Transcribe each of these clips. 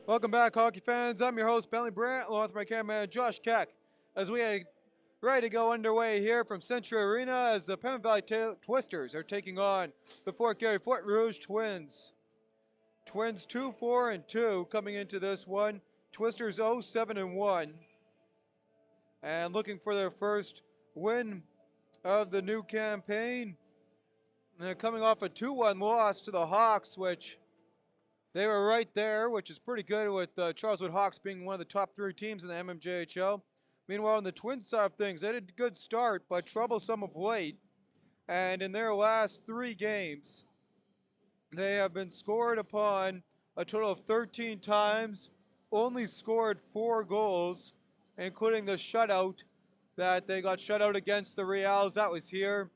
Welcome back, hockey fans. I'm your host, Bentley Brandt, along with my cameraman, Josh Keck, as we are ready to go underway here from Century Arena as the Pemmon Valley Twisters are taking on the Fort Garry Fort Rouge Twins. Twins 2-4-2 coming into this one. Twisters 0-7-1, and looking for their first win of the new campaign. And they're coming off a 2-1 loss to the Hawks, which they were right there, which is pretty good with the Charleswood Hawks being one of the top three teams in the MMJHL. Meanwhile, on the Twins side of things, they did a good start, but troublesome of late. And in their last 3 games, they have been scored upon a total of 13 times, only scored 4 goals, including the shutout that they got shut out against the Reals. That was here.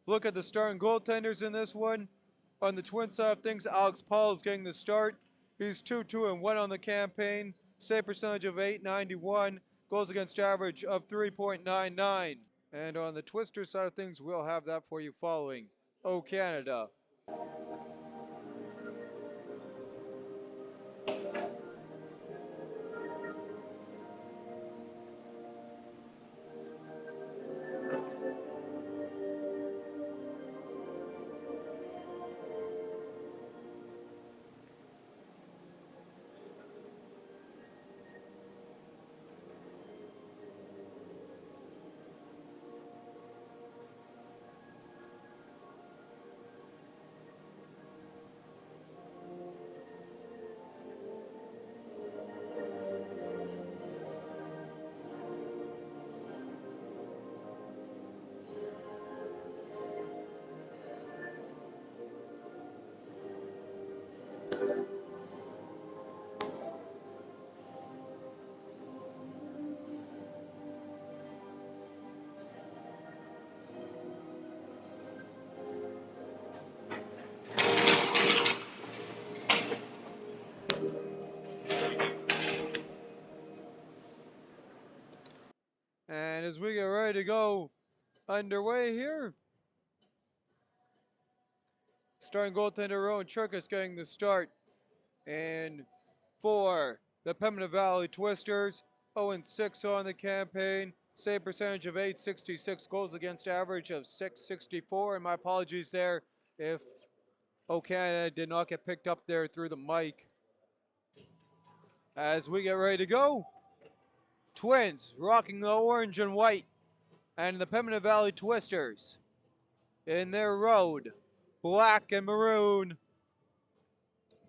Look at the starting goaltenders in this one. On the Twin side of things, Alex Paul is getting the start. He's 2-2-1 on the campaign. Save percentage of .891. Goals against average of 3.99. And on the Twister side of things, we'll have that for you following O Canada. And as we get ready to go underway here, starting goaltender Rowan Churkus getting the start. And for the Pembina Valley Twisters, 0-6 on the campaign. Save percentage of .866, goals against average of .664. And my apologies there if O'Canada did not get picked up there through the mic. As we get ready to go, Twins rocking the orange and white, and the Pembina Valley Twisters in their road, black and maroon.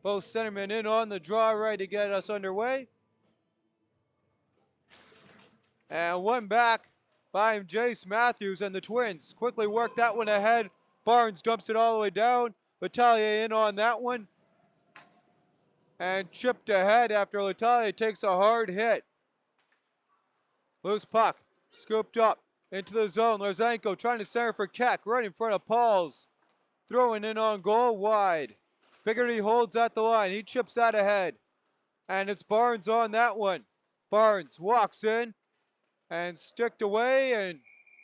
Both centermen in on the draw, ready to get us underway. And one back by Jace Matthews, and the Twins quickly work that one ahead. Barnes dumps it all the way down. Letelier in on that one. And chipped ahead after Letelier takes a hard hit. Loose puck, scooped up into the zone. Larzanko trying to center for Keck, right in front of Pauls. Throwing in on goal, wide. Biggerty holds at the line. He chips that ahead. And it's Barnes on that one. Barnes walks in and sticked away and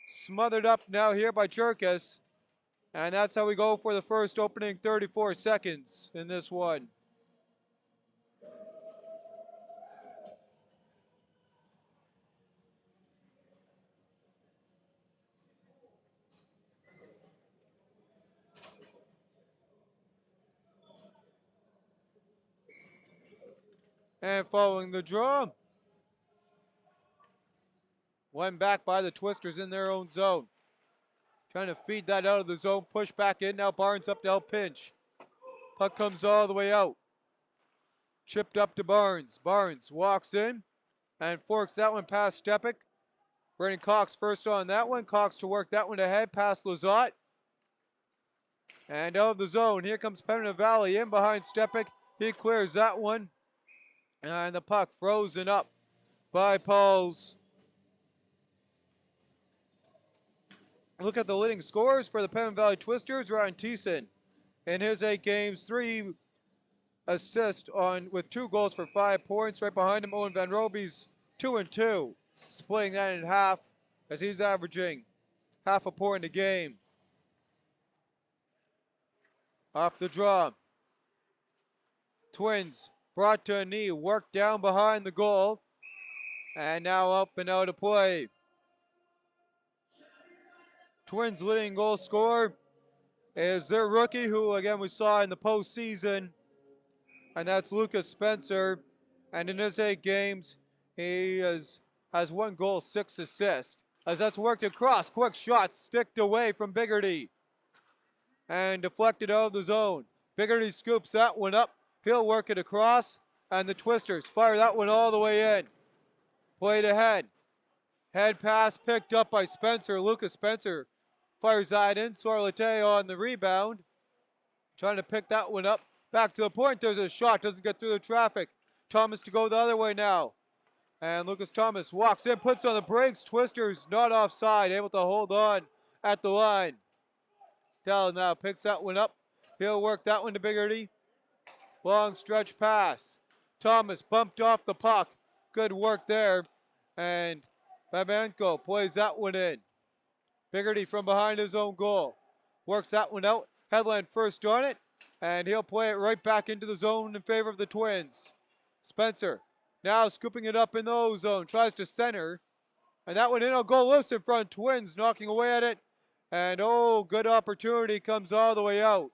smothered up now here by Churkus. And that's how we go for the first opening 34 seconds in this one. And following the draw, one back by the Twisters in their own zone. Trying to feed that out of the zone, push back in. Now Barnes up to help pinch. Puck comes all the way out. Chipped up to Barnes. Barnes walks in and forks that one past Stepik. Brandon Cox first on that one. Cox to work that one ahead past Lizotte. And out of the zone, here comes Pembina Valley in behind Stepik. He clears that one. And the puck frozen up by Pauls. Look at the leading scorers for the Pembina Valley Twisters. Ryan Thiessen in his 8 games, 3 assists with 2 goals for 5 points. Right behind him, Owen Van Roby's 2-2, splitting that in half as he's averaging half a point a game. Off the draw, Twins brought to a knee, worked down behind the goal, and now up and out of play. Twins' leading goal scorer is their rookie, who again we saw in the postseason, and that's Lucas Spencer. And in his 8 games, he has 1 goal, 6 assists. As that's worked across, quick shot, sticked away from Biggerty, and deflected out of the zone. Biggerty scoops that one up. He'll work it across, and the Twisters fire that one all the way in. Played ahead. Head pass picked up by Spencer. Lucas Spencer fires that in. Sorlete on the rebound. Trying to pick that one up. Back to the point. There's a shot. Doesn't get through the traffic. Thomas to go the other way now. And Lucas Thomas walks in, puts on the brakes. Twisters not offside. Able to hold on at the line. Dell now picks that one up. He'll work that one to Biggerty. Long stretch pass. Thomas bumped off the puck. Good work there. And Babenko plays that one in. Biggerty from behind his own goal. Works that one out. Headland first on it. And he'll play it right back into the zone in favor of the Twins. Spencer now scooping it up in the O zone. Tries to center. And that one in. Will go loose in front. Twins knocking away at it. And oh, good opportunity comes all the way out.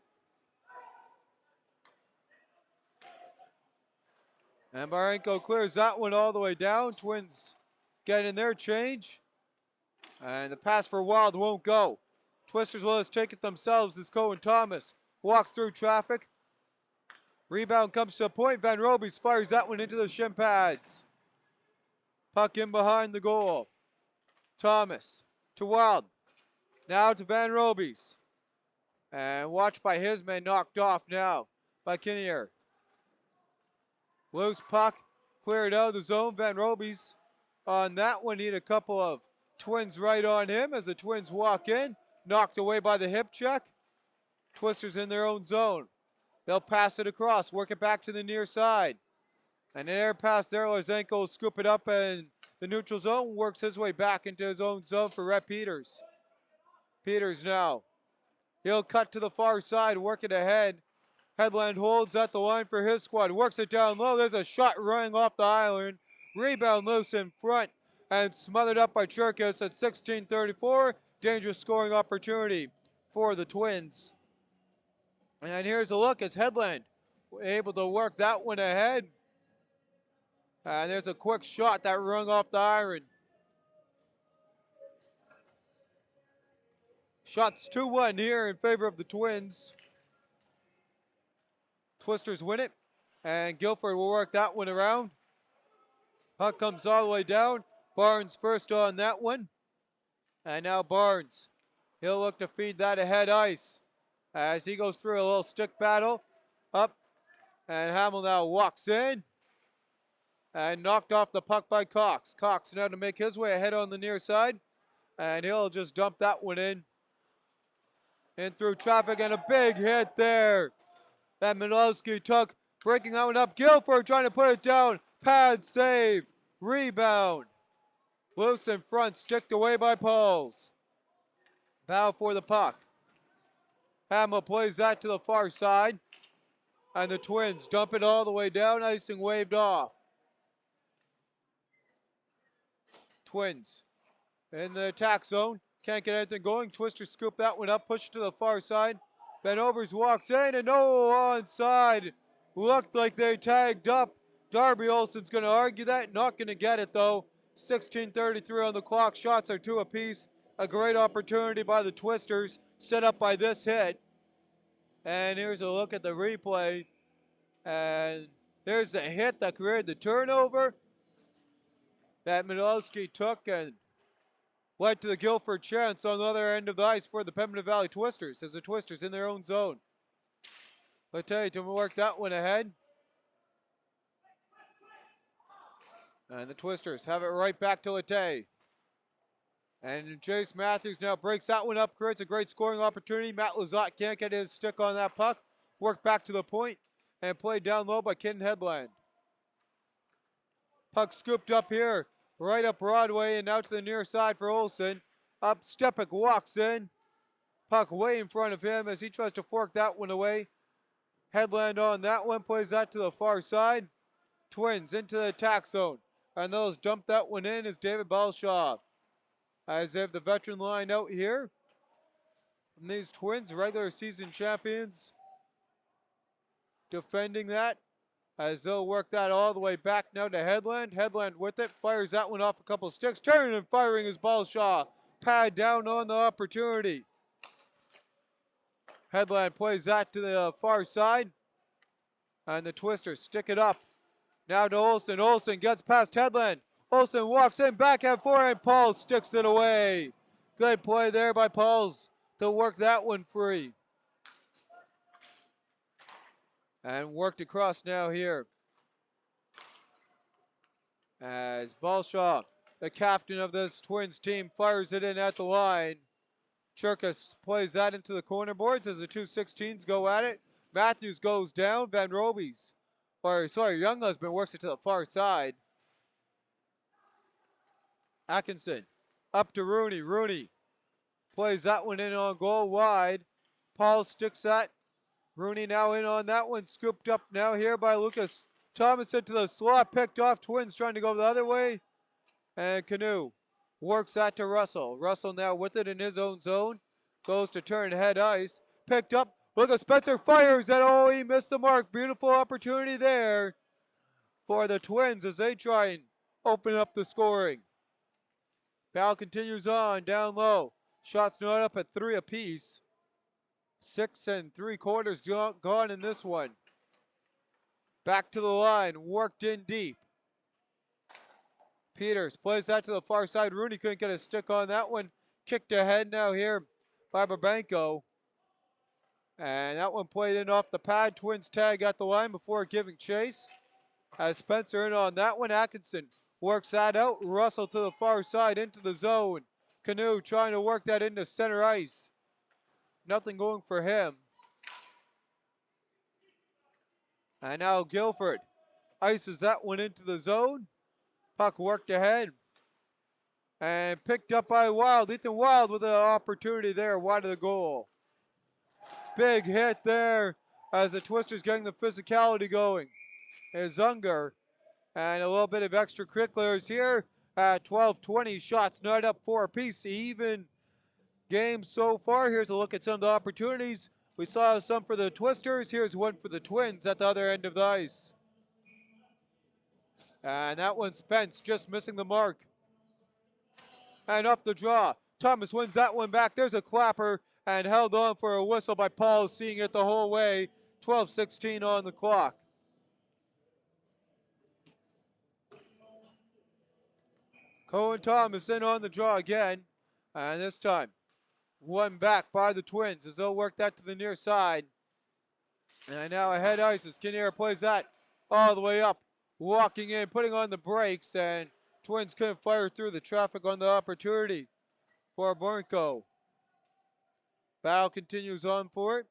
And Marenko clears that one all the way down. Twins getting their change. And the pass for Wild won't go. Twisters will just take it themselves as Cohen Thomas walks through traffic. Rebound comes to a point. Van Robies fires that one into the shin pads. Puck in behind the goal. Thomas to Wild. Now to Van Robies. And watched by his man, knocked off now by Kinnear. Loose puck, cleared out of the zone. Van Robies on that one. Need a couple of Twins right on him as the Twins walk in. Knocked away by the hip check. Twisters in their own zone. They'll pass it across, work it back to the near side. And an air pass there. Lazenko will scoop it up in the neutral zone. Works his way back into his own zone for Rhett Peters. Peters now. He'll cut to the far side, work it ahead. Headland holds at the line for his squad. Works it down low. There's a shot running off the island. Rebound loose in front and smothered up by Cherkis at 16:34. Dangerous scoring opportunity for the Twins. And here's a look as Headland able to work that one ahead. And there's a quick shot that rung off the iron. Shots 2-1 here in favor of the Twins. Twisters win it, and Guilford will work that one around. Puck comes all the way down. Barnes first on that one. And now Barnes. He'll look to feed that ahead ice as he goes through a little stick battle. Up, and Hamill now walks in. And knocked off the puck by Cox. Cox now to make his way ahead on the near side. And he'll just dump that one in. In through traffic, and a big hit there that Milowski took, breaking that one up. Guilford trying to put it down. Pad save. Rebound. Loose in front, sticked away by Pauls. Bow for the puck. Hamill plays that to the far side. And the Twins dump it all the way down. Icing waved off. Twins in the attack zone. Can't get anything going. Twister scoop that one up, push it to the far side. Ben Obers walks in and no onside. Looked like they tagged up. Darby Olsen's going to argue that. Not going to get it though. 16:33 on the clock. Shots are 2 apiece. A great opportunity by the Twisters, set up by this hit. And here's a look at the replay. And there's the hit that created the turnover that Milowski took and led to the Guilford chance on the other end of the ice for the Pembina Valley Twisters as the Twisters in their own zone. Letay to work that one ahead. And the Twisters have it right back to Letay. And Jace Matthews now breaks that one up, creates a great scoring opportunity. Matt Lazat can't get his stick on that puck. Worked back to the point and played down low by Ken Headland. Puck scooped up here, right up Broadway and out to the near side for Olsen. Up, Stepik walks in. Puck way in front of him as he tries to fork that one away. Headland on that one, plays that to the far side. Twins into the attack zone. And those dump that one in is David Balshaw. As they have the veteran line out here. And these Twins, regular season champions, defending that. As they'll work that all the way back now to Headland. Headland with it, fires that one off a couple sticks. Turning and firing is Balshaw. Pad down on the opportunity. Headland plays that to the far side. And the Twisters stick it up. Now to Olsen. Olsen gets past Headland. Olsen walks in, backhand forehand. Pauls sticks it away. Good play there by Pauls to work that one free. And worked across now here. As Balshaw, the captain of this Twins team, fires it in at the line. Cherkas plays that into the corner boards as the 2-16s go at it. Matthews goes down. Van Robies, Young Husband works it to the far side. Atkinson up to Rooney. Rooney plays that one in on goal wide. Paul sticks that. Rooney now in on that one. Scooped up now here by Lucas Thomas into the slot. Picked off. Twins trying to go the other way. And Canoe works that to Russell. Russell now with it in his own zone. Goes to turn head ice. Picked up. Lucas Spencer fires that. Oh, he missed the mark. Beautiful opportunity there for the Twins as they try and open up the scoring. Battle continues on down low. Shots not up at 3 apiece. 6 3/4 gone in this one. Back to the line. Worked in deep. Peters plays that to the far side. Rooney couldn't get a stick on that one. Kicked ahead now here by Babenko. And that one played in off the pad. Twins tag at the line before giving chase. As Spencer in on that one. Atkinson works that out. Russell to the far side into the zone. Canoe trying to work that into center ice. Nothing going for him. And now Guilford ices that one into the zone. Puck worked ahead. And picked up by Wild. Ethan Wild with an opportunity there wide of the goal. Big hit there as the Twisters getting the physicality going. Is Unger. And a little bit of extracurriculars here at 12-20. Shots not up 4 apiece. Even game so far. Here's a look at some of the opportunities. We saw some for the Twisters. Here's one for the Twins at the other end of the ice. And that one, Spence just missing the mark. And up the draw. Thomas wins that one back. There's a clapper and held on for a whistle by Paul, seeing it the whole way. 12-16 on the clock. Cohen Thomas in on the draw again. And this time, one back by the Twins as they'll work that to the near side. And now ahead ice as Kinnear plays that all the way up. Walking in, putting on the brakes, and Twins couldn't fire through the traffic on the opportunity for Burnko. Battle continues on for it.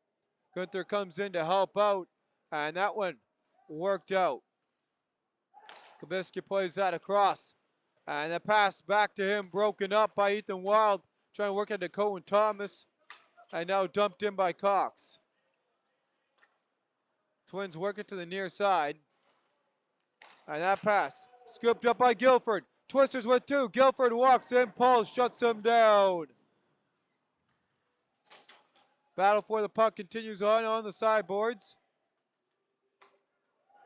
Gunther comes in to help out, and that one worked out. Kabisky plays that across, and the pass back to him, broken up by Ethan Wild, trying to work into Cohen Thomas, and now dumped in by Cox. Twins work it to the near side. And that pass scooped up by Guilford. Twisters with 2. Guilford walks in. Paul shuts him down. Battle for the puck continues on the sideboards.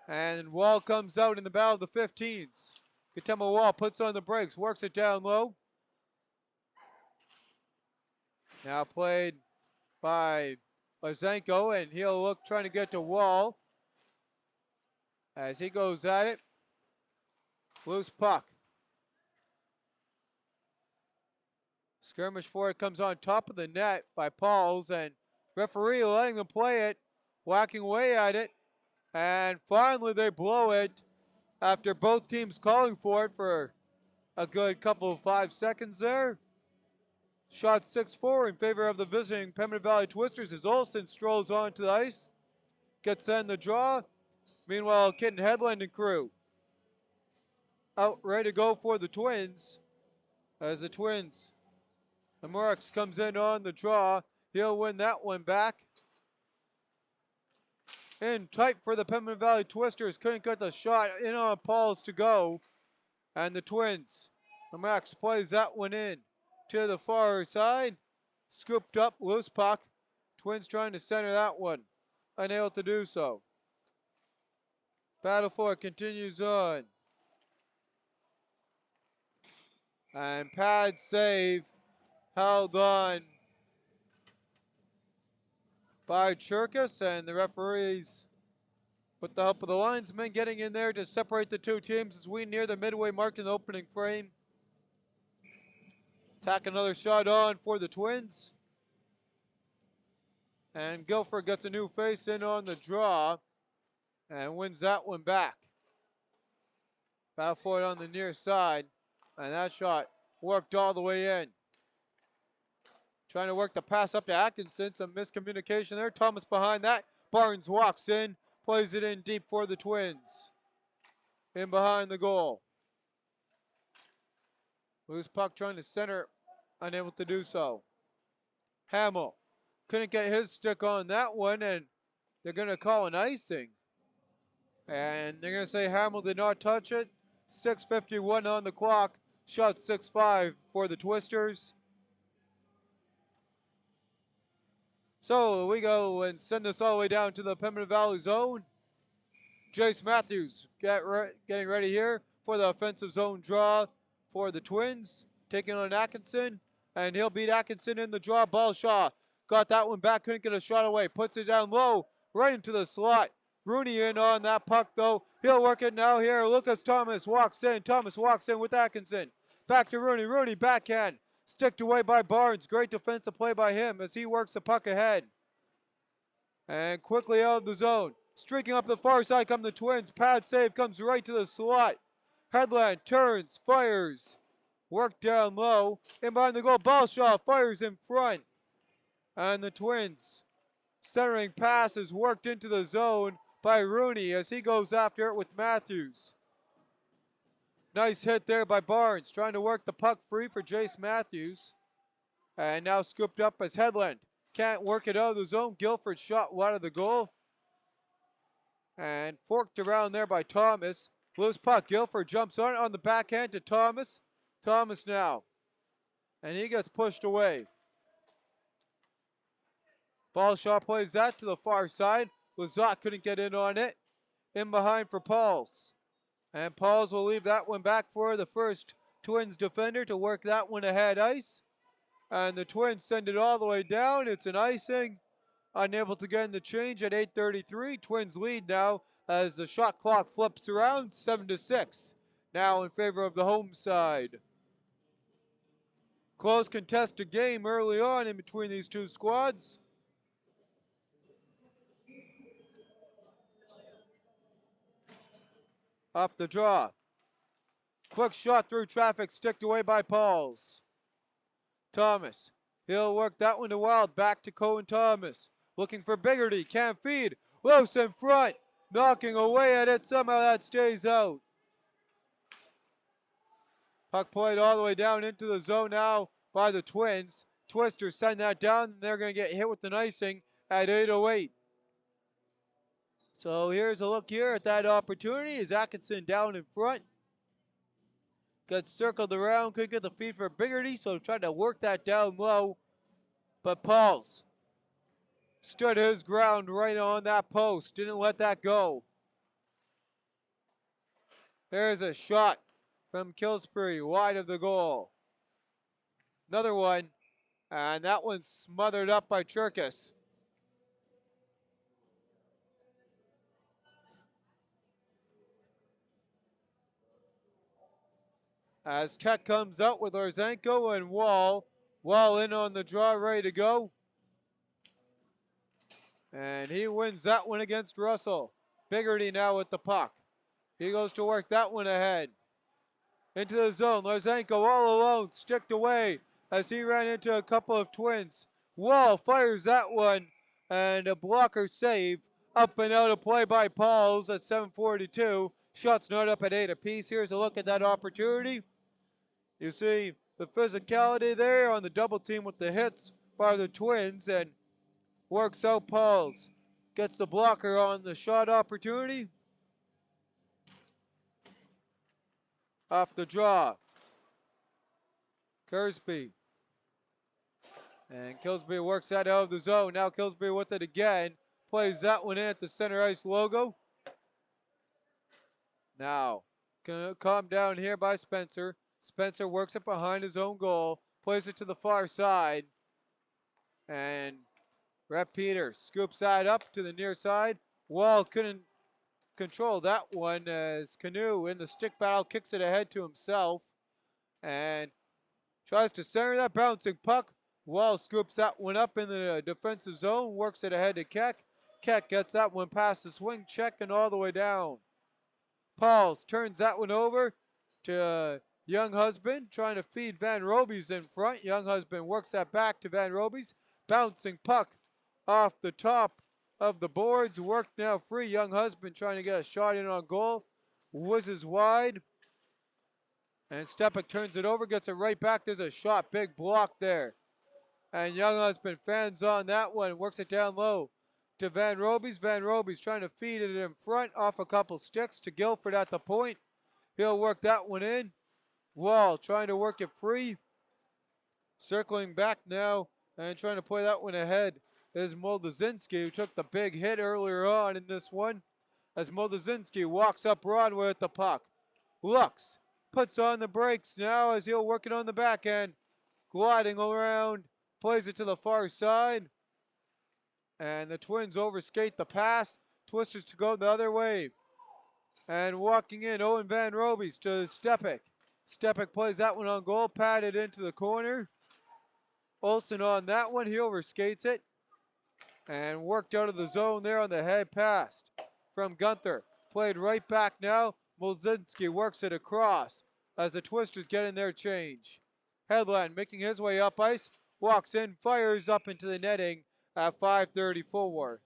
And Wall comes out in the battle of the 15s. Katema Wall puts on the brakes, works it down low. Now played by Lazenko, and he'll look trying to get to Wall. As he goes at it. Loose puck. Skirmish for it comes on top of the net by Pauls, and referee letting them play it, whacking away at it, and finally they blow it after both teams calling for it for a good couple of 5 seconds there. Shot 6-4 in favor of the visiting Pembina Valley Twisters as Olsen strolls onto the ice, gets in the draw. Meanwhile, Kitten Headland and crew out ready to go for the Twins as the Twins. Amorix comes in on the draw. He'll win that one back. in tight for the Pembina Valley Twisters. Couldn't get the shot in on Pauls to go. And the Twins. Max plays that one in to the far side. Scooped up, loose puck. Twins trying to center that one. Unable to do so. Battle for it continues on. And pad save held on by Cherkis, and the referees, with the help of the linesmen, getting in there to separate the two teams as we near the midway mark in the opening frame. Tack another shot on for the Twins. And Guilford gets a new face in on the draw and wins that one back. Battle for it on the near side, and that shot worked all the way in. Trying to work the pass up to Atkinson. Some miscommunication there. Thomas behind that. Barnes walks in, plays it in deep for the Twins. In behind the goal. Loose puck trying to center, unable to do so. Hamill couldn't get his stick on that one, and they're going to call an icing. And they're going to say Hamill did not touch it. 6:51 on the clock. Shot 6-5 for the Twisters. So we go and send this all the way down to the Pembina Valley zone. Jace Matthews getting ready here for the offensive zone draw for the Twins. Taking on Atkinson, and he'll beat Atkinson in the draw. Balshaw got that one back, couldn't get a shot away. Puts it down low, right into the slot. Rooney in on that puck though. He'll work it now here. Lucas Thomas walks in. Thomas walks in with Atkinson. Back to Rooney. Rooney backhand. Sticked away by Barnes. Great defensive play by him as he works the puck ahead. And quickly out of the zone. Streaking up the far side come the Twins. Pad save comes right to the slot. Headland turns, fires. Work down low. In behind the goal. Balshaw fires in front. And the Twins centering pass is worked into the zone by Rooney as he goes after it with Matthews. Nice hit there by Barnes, trying to work the puck free for Jace Matthews. And now scooped up as Headland. Can't work it out of the zone. Guilford shot wide of the goal. And forked around there by Thomas. Loose puck. Guilford jumps on the backhand to Thomas. Thomas now. And he gets pushed away. Balshaw plays that to the far side. Lazat couldn't get in on it. In behind for Pauls. And Pauls will leave that one back for the first Twins defender to work that one ahead ice. And the Twins send it all the way down. It's an icing. Unable to get in the change at 8:33. Twins lead now as the shot clock flips around 7-6. Now in favor of the home side. Close contested game early on in between these two squads. Off the draw. Quick shot through traffic, sticked away by Pauls. Thomas. He'll work that one to Wild. Back to Cohen Thomas. Looking for Biggerty. Can't feed. Loose in front. Knocking away at it. Somehow that stays out. Puck played all the way down into the zone now by the Twins. Twisters send that down. They're going to get hit with an icing at 8:08. So here's a look here at that opportunity. Is Atkinson down in front? Got circled around, couldn't get the feed for Biggerty, so tried to work that down low. But Pauls stood his ground right on that post. Didn't let that go. There's a shot from Killsbury, wide of the goal. Another one, and that one's smothered up by Cherkis. As Keck comes out with Orzenko and Wall. Wall in on the draw, ready to go. And he wins that one against Russell. Biggerty now with the puck. He goes to work that one ahead. Into the zone. Orzenko all alone, sticked away as he ran into a couple of Twins. Wall fires that one, and a blocker save. Up and out of play by Pauls at 7:42. Shots not up at 8 apiece. Here's a look at that opportunity. You see the physicality there on the double team with the hits by the Twins, and works out Pauls. Gets the blocker on the shot opportunity. Off the draw. Kersby. And Killsbury works that out of the zone. Now Killsbury with it again. Plays that one in at the center ice logo. Now, calm down here by Spencer. Spencer works it behind his own goal. Plays it to the far side. And Rhett Peters scoops that up to the near side. Wall couldn't control that one as Canoe in the stick battle kicks it ahead to himself. And tries to center that bouncing puck. Wall scoops that one up in the defensive zone, works it ahead to Keck. Keck gets that one past the swing check and all the way down. Pauls turns that one over to Young Husband, trying to feed Van Robies in front. Young Husband works that back to Van Robies. Bouncing puck off the top of the boards. Worked now free. Young Husband trying to get a shot in on goal. Whizzes wide. And Stepek turns it over, gets it right back. There's a shot, big block there. And Young Husband fans on that one, works it down low to Van Robies. Van Robies trying to feed it in front off a couple sticks to Guilford at the point. He'll work that one in. Wall trying to work it free. Circling back now and trying to play that one ahead is Moldazinski, who took the big hit earlier on in this one. As Moldazinski walks up Broadway with the puck. Looks. Puts on the brakes now as he'll work it on the back end. Gliding around. Plays it to the far side. And the Twins overskate the pass. Twisters to go the other way. And walking in, Owen Van Robies to Stepek. Stepek plays that one on goal. Patted into the corner. Olsen on that one. He overskates it. And worked out of the zone there on the head pass from Gunther. Played right back now. Molzinski works it across as the Twisters get in their change. Headland making his way up ice. Walks in, fires up into the netting at 5:34.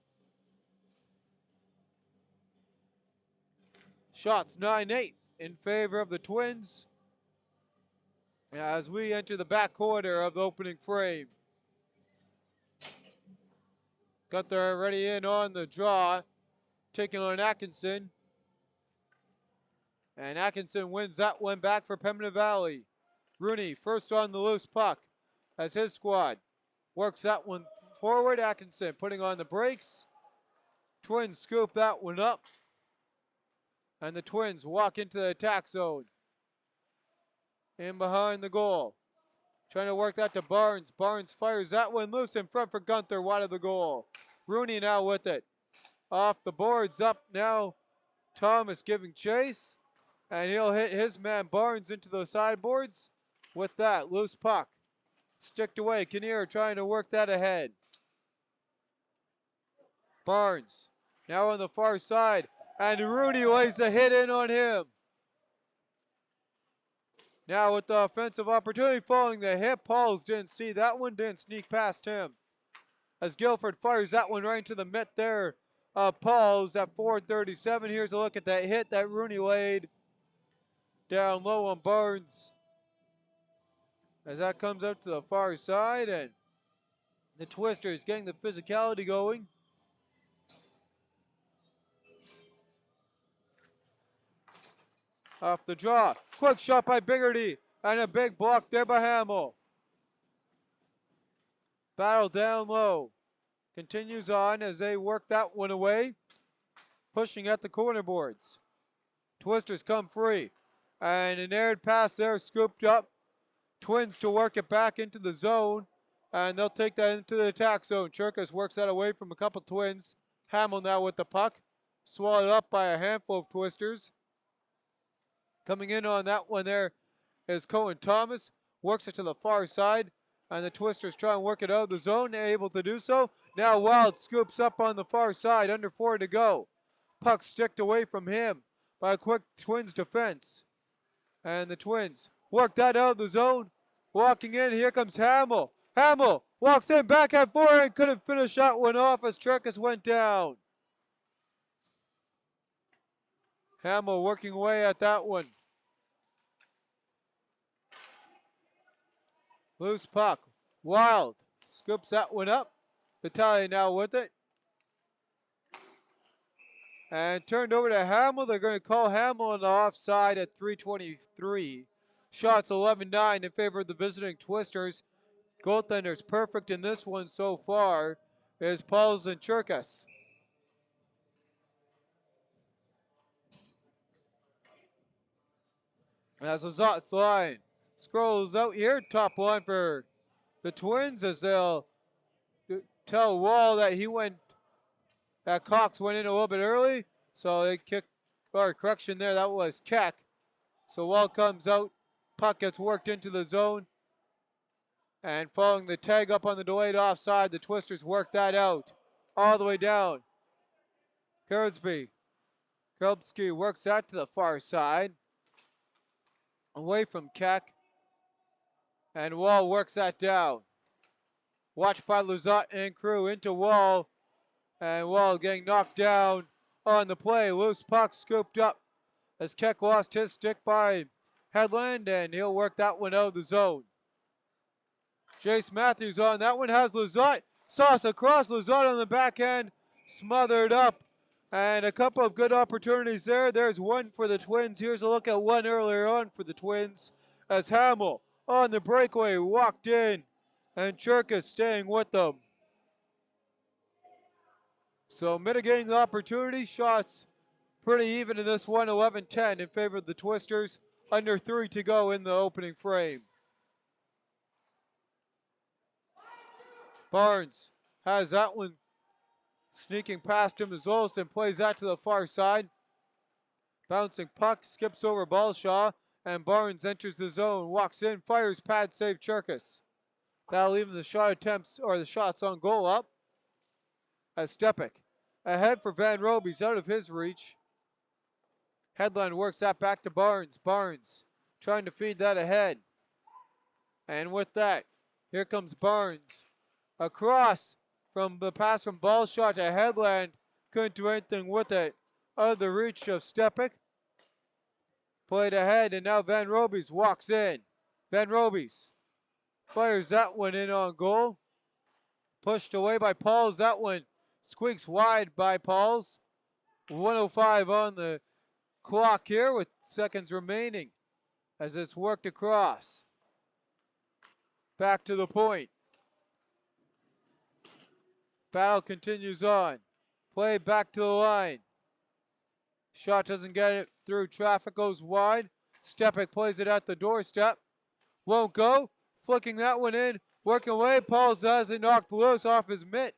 Shots 9-8 in favor of the Twins as we enter the back quarter of the opening frame. Gunther already in on the draw, taking on Atkinson. And Atkinson wins that one back for Pembina Valley. Rooney first on the loose puck as his squad works that one forward. Atkinson putting on the brakes. Twins scoop that one up. And the Twins walk into the attack zone. In behind the goal. Trying to work that to Barnes. Barnes fires that one loose in front for Gunther, wide of the goal. Rooney now with it. Off the boards, up now. Thomas giving chase. And he'll hit his man Barnes into the sideboards. With that, loose puck. Sticked away. Kinnear trying to work that ahead. Barnes now on the far side. And Rooney lays the hit in on him. Now with the offensive opportunity following the hit. Pauls didn't see that one, didn't sneak past him. As Guilford fires that one right into the mitt there. Pauls at 4:37. Here's a look at that hit that Rooney laid down low on Barnes. As that comes out to the far side, and the Twisters getting the physicality going. Off the draw. Quick shot by Biggerty. And a big block there by Hamill. Battle down low. Continues on as they work that one away. Pushing at the corner boards. Twisters come free. And an aired pass there scooped up. Twins to work it back into the zone. And they'll take that into the attack zone. Cherkas works that away from a couple Twins. Hamill now with the puck. Swallowed up by a handful of Twisters. Coming in on that one there is Cohen Thomas. Works it to the far side. And the Twisters try and work it out of the zone. They're able to do so. Now Wild scoops up on the far side. Under 4 to go. Puck sticked away from him by a quick Twins defense. And the Twins work that out of the zone. Walking in. Here comes Hamill. Hamill walks in back at 4 and couldn't finish that one off as Cherkas went down. Hamill working away at that one. Loose puck. Wild scoops that one up. Vitaly now with it. And turned over to Hamill. They're going to call Hamill on the offside at 3:23. Shots 11-9 in favor of the visiting Twisters. Goaltenders perfect in this one so far is Paul Zinchurkas. As Lazat's line scrolls out here, top line for the Twins as they'll tell Wall that Cox went in a little bit early. So they kick, or correction there, that was Keck. So Wall comes out, puck gets worked into the zone. And following the tag up on the delayed offside, the Twisters work that out all the way down. Kerbsky works that to the far side, away from Keck. And Wall works that down. Watched by Lizotte and crew into Wall. And Wall getting knocked down on the play. Loose puck scooped up as Keck lost his stick by Headland, and he'll work that one out of the zone. Jace Matthews on that one, has Lizotte. Sauce across, Lizotte on the backhand, smothered up. And a couple of good opportunities there. There's one for the Twins. Here's a look at one earlier on for the Twins as Hamill on the breakaway walked in, and Churkas staying with them. So mitigating the opportunity, shots pretty even in this one, 11-10 in favor of the Twisters. Under 3 to go in the opening frame. Barnes has that one sneaking past him as Olsen plays that to the far side. Bouncing puck, skips over Balshaw, and Barnes enters the zone, walks in, fires pad save Churkas. That'll leave the shot attempts, or the shots on goal up. As Stepek ahead for Van Roby's out of his reach. Headland works that back to Barnes. Barnes trying to feed that ahead. And with that, here comes Barnes. Across from the pass from Balshaw to Headland. Couldn't do anything with it. Out of the reach of Stepek. Played ahead, and now Van Roby's walks in. Van Roby's fires that one in on goal. Pushed away by Pauls. That one squeaks wide by Pauls. 1:05 on the clock here with seconds remaining as it's worked across. Back to the point. Battle continues on. Play back to the line. Shot doesn't get it through. Traffic goes wide. Stepek plays it at the doorstep. Won't go. Flicking that one in. Working away. Pauls has it knocked loose off his mitt.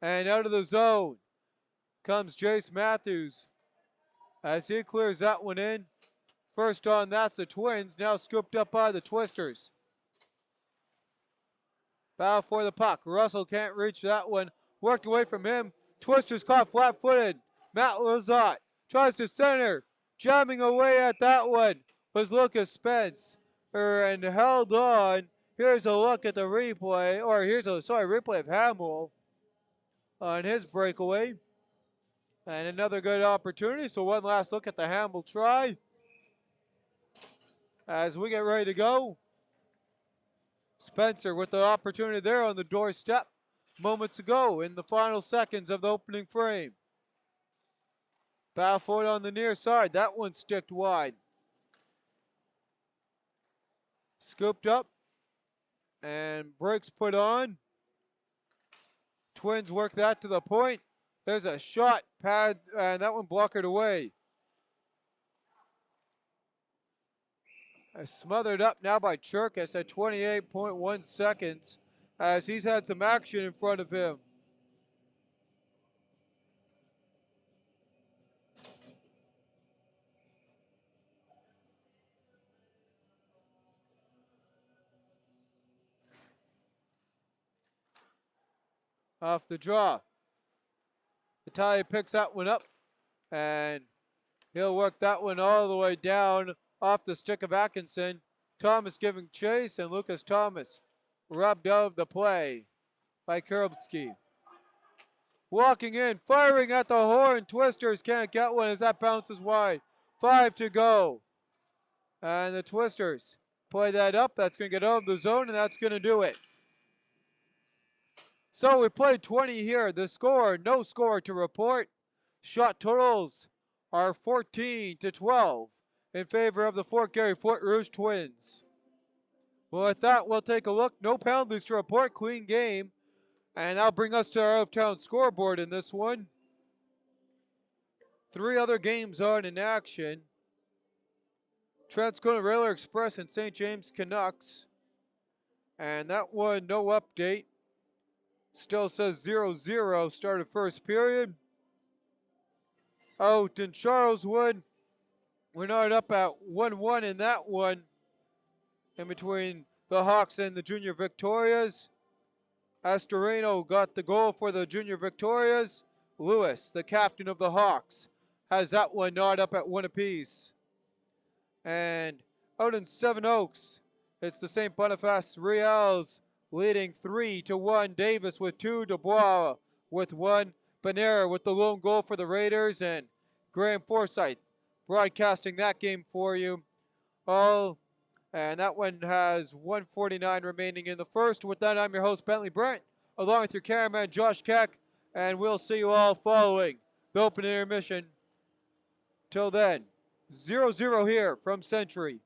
And out of the zone comes Jace Matthews as he clears that one in. First on, that's the Twins. Now scooped up by the Twisters. Battle for the puck. Russell can't reach that one. Worked away from him. Twisters caught flat-footed. Matt Lizotte tries to center. Jamming away at that one was Lucas Spence. And held on. Here's a look at the replay. Or here's a, replay of Hamill on his breakaway. And another good opportunity. So one last look at the Hamill try. As we get ready to go. Spencer with the opportunity there on the doorstep moments ago in the final seconds of the opening frame. Battle for it on the near side. That one sticked wide. Scooped up. And brakes put on. Twins work that to the point. There's a shot pad, and that one blockered away. Smothered up now by Churkas at 28.1 seconds as he's had some action in front of him. Off the draw. Italia picks that one up, and he'll work that one all the way down off the stick of Atkinson. Thomas giving chase, and Lucas Thomas rubbed out of the play by Kerbsky. Walking in, firing at the horn. Twisters can't get one as that bounces wide. 5 to go. And the Twisters play that up. That's going to get out of the zone, and that's going to do it. So we played 20 here. The score, no score to report. Shot totals are 14-12 in favor of the Fort Garry Fort Rouge Twins. Well, with that, we'll take a look. No penalties to report. Clean game. And that'll bring us to our out-of-town scoreboard in this one. 3 other games on in action. Transcona Railway Express and St. James Canucks. And that one, no update. Still says 0-0, start of first period. Out in Charleswood, we're not up at 1-1 in that one. In between the Hawks and the Junior Victorias. Astorino got the goal for the Junior Victorias. Lewis, the captain of the Hawks, has that one gnawed up at 1 apiece. And out in Seven Oaks, it's the St. Boniface Reals leading 3-1. Davis with 2, Dubois with 1. Panera with the lone goal for the Raiders, and Graham Forsyth broadcasting that game for you. And that one has 1:49 remaining in the first. With that, I'm your host, Bentley Brent, along with your cameraman, Josh Keck, and we'll see you all following the opening intermission. Till then, 0-0 here from Century.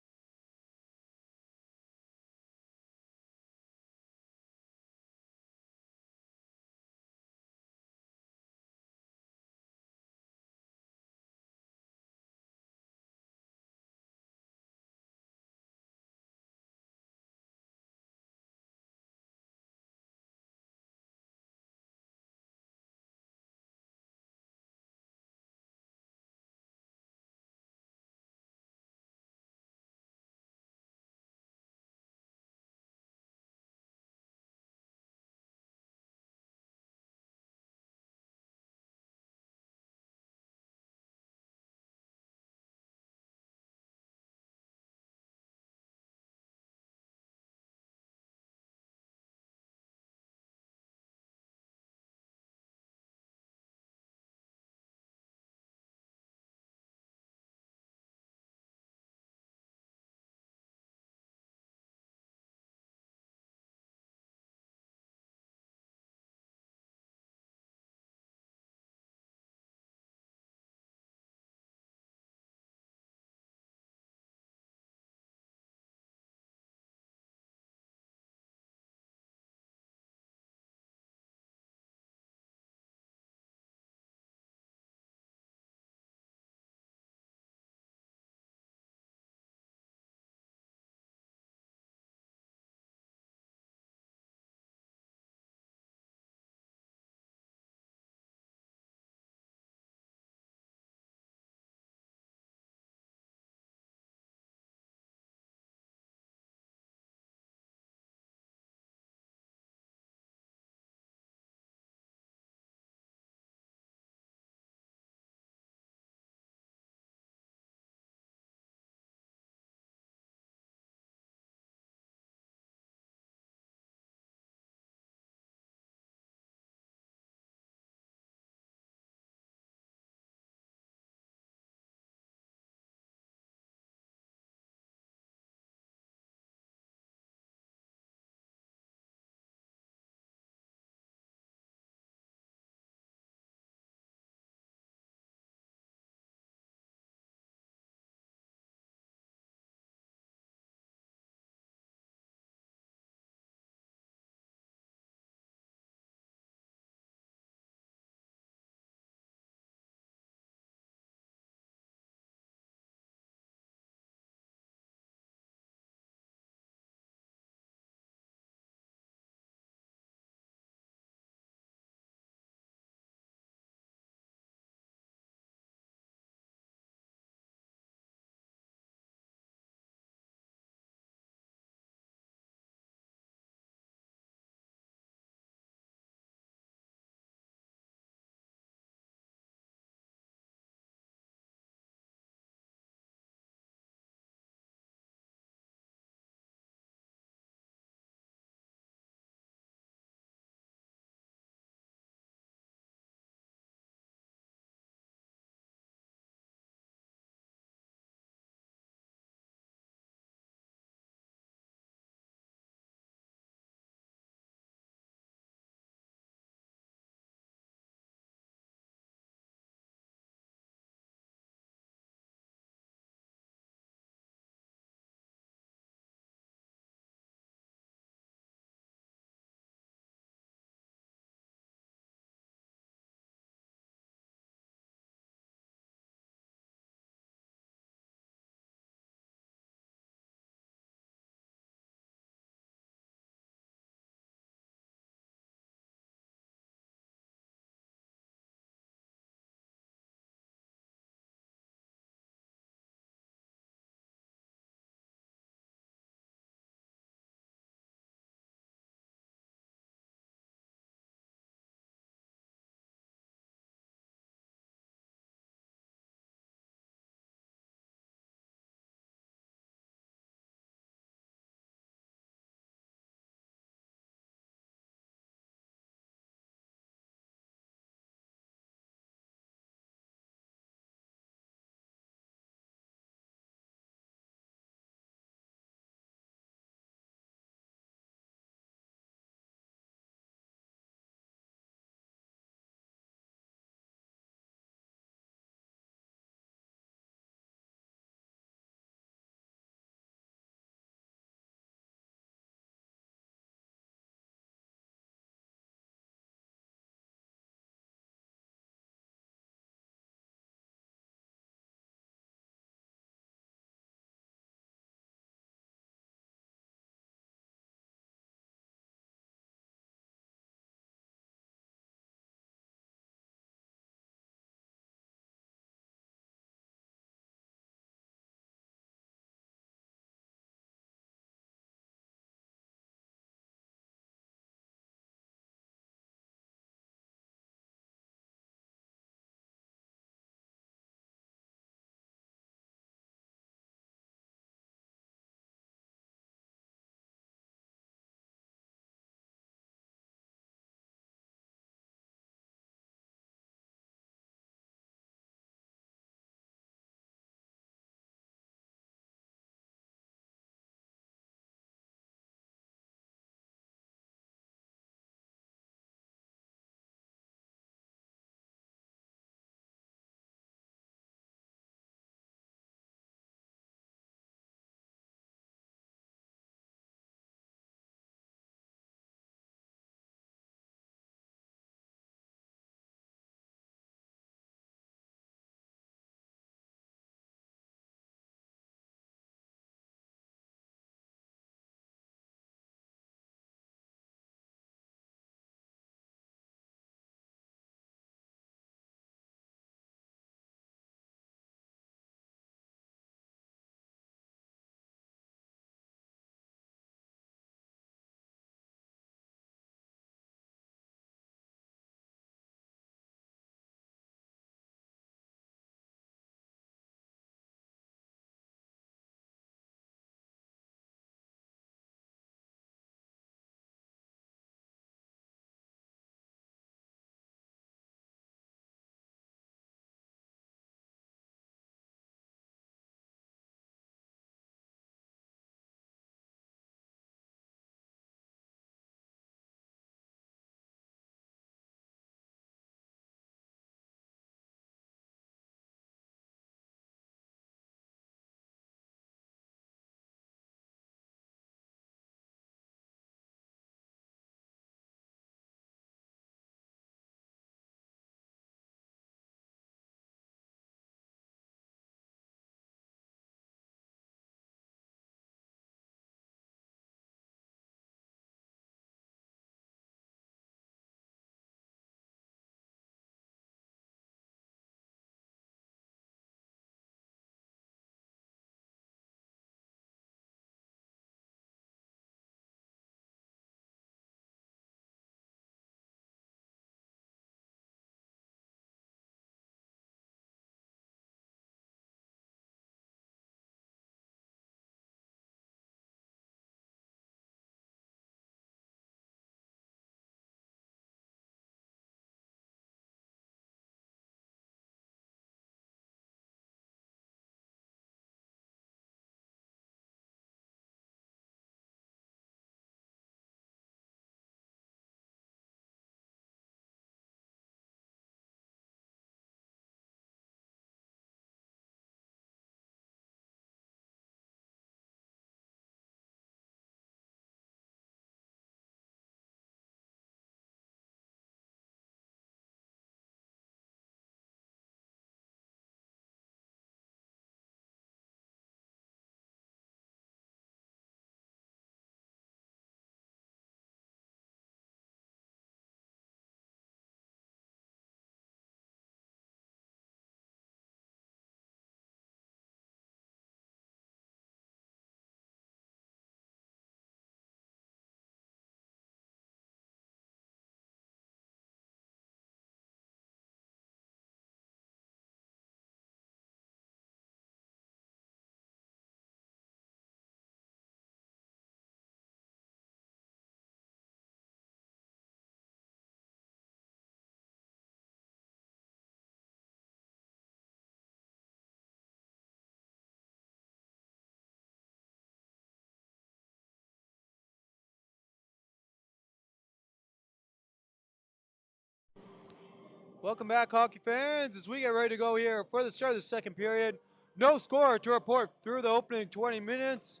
Welcome back, hockey fans, as we get ready to go here for the start of the second period. No score to report through the opening 20 minutes.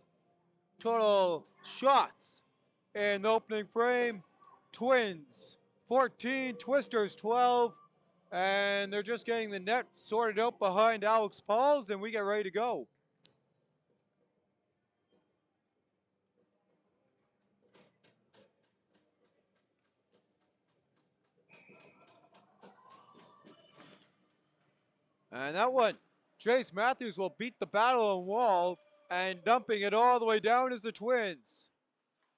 Total shots in the opening frame. Twins 14, Twisters 12. And they're just getting the net sorted out behind Alex Pauls, and we get ready to go. And that one, Jace Matthews will beat the battle on wall, and dumping it all the way down is the Twins.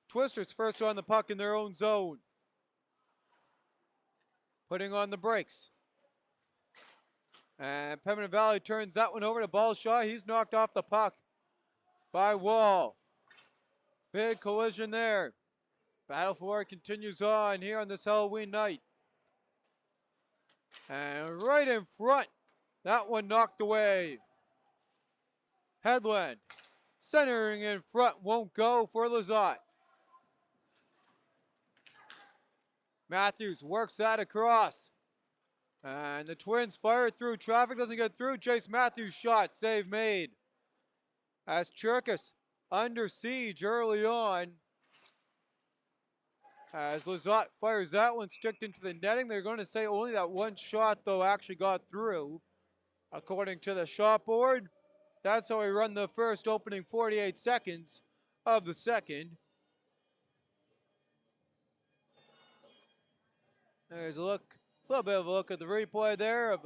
Twisters first on the puck in their own zone. Putting on the brakes. And Pembina Valley turns that one over to Balshaw. He's knocked off the puck by Wall. Big collision there. Battle for it continues on here on this Halloween night. And right in front, that one knocked away. Headland centering in front, won't go for Lizotte. Matthews works that across. And the Twins fire it through. Traffic doesn't get through. Jace Matthews shot. Save made. As Churkus under siege early on. As Lizotte fires that one, sticked into the netting. They're going to say only that one shot, though, actually got through. According to the shot board. That's how we run the first opening 48 seconds of the second. There's a look, a little bit of a look at the replay there of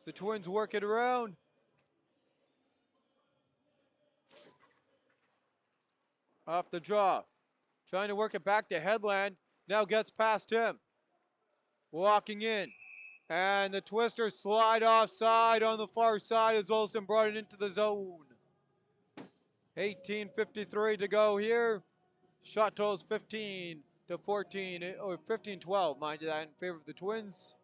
the Twins work it around. Off the draw. Trying to work it back to Headland. Now gets past him. Walking in. And the Twisters slide offside on the far side as Olsen brought it into the zone. 18:53 to go here. Shot totals 15 to 14, or 15-12, mind you that, in favor of the Twins.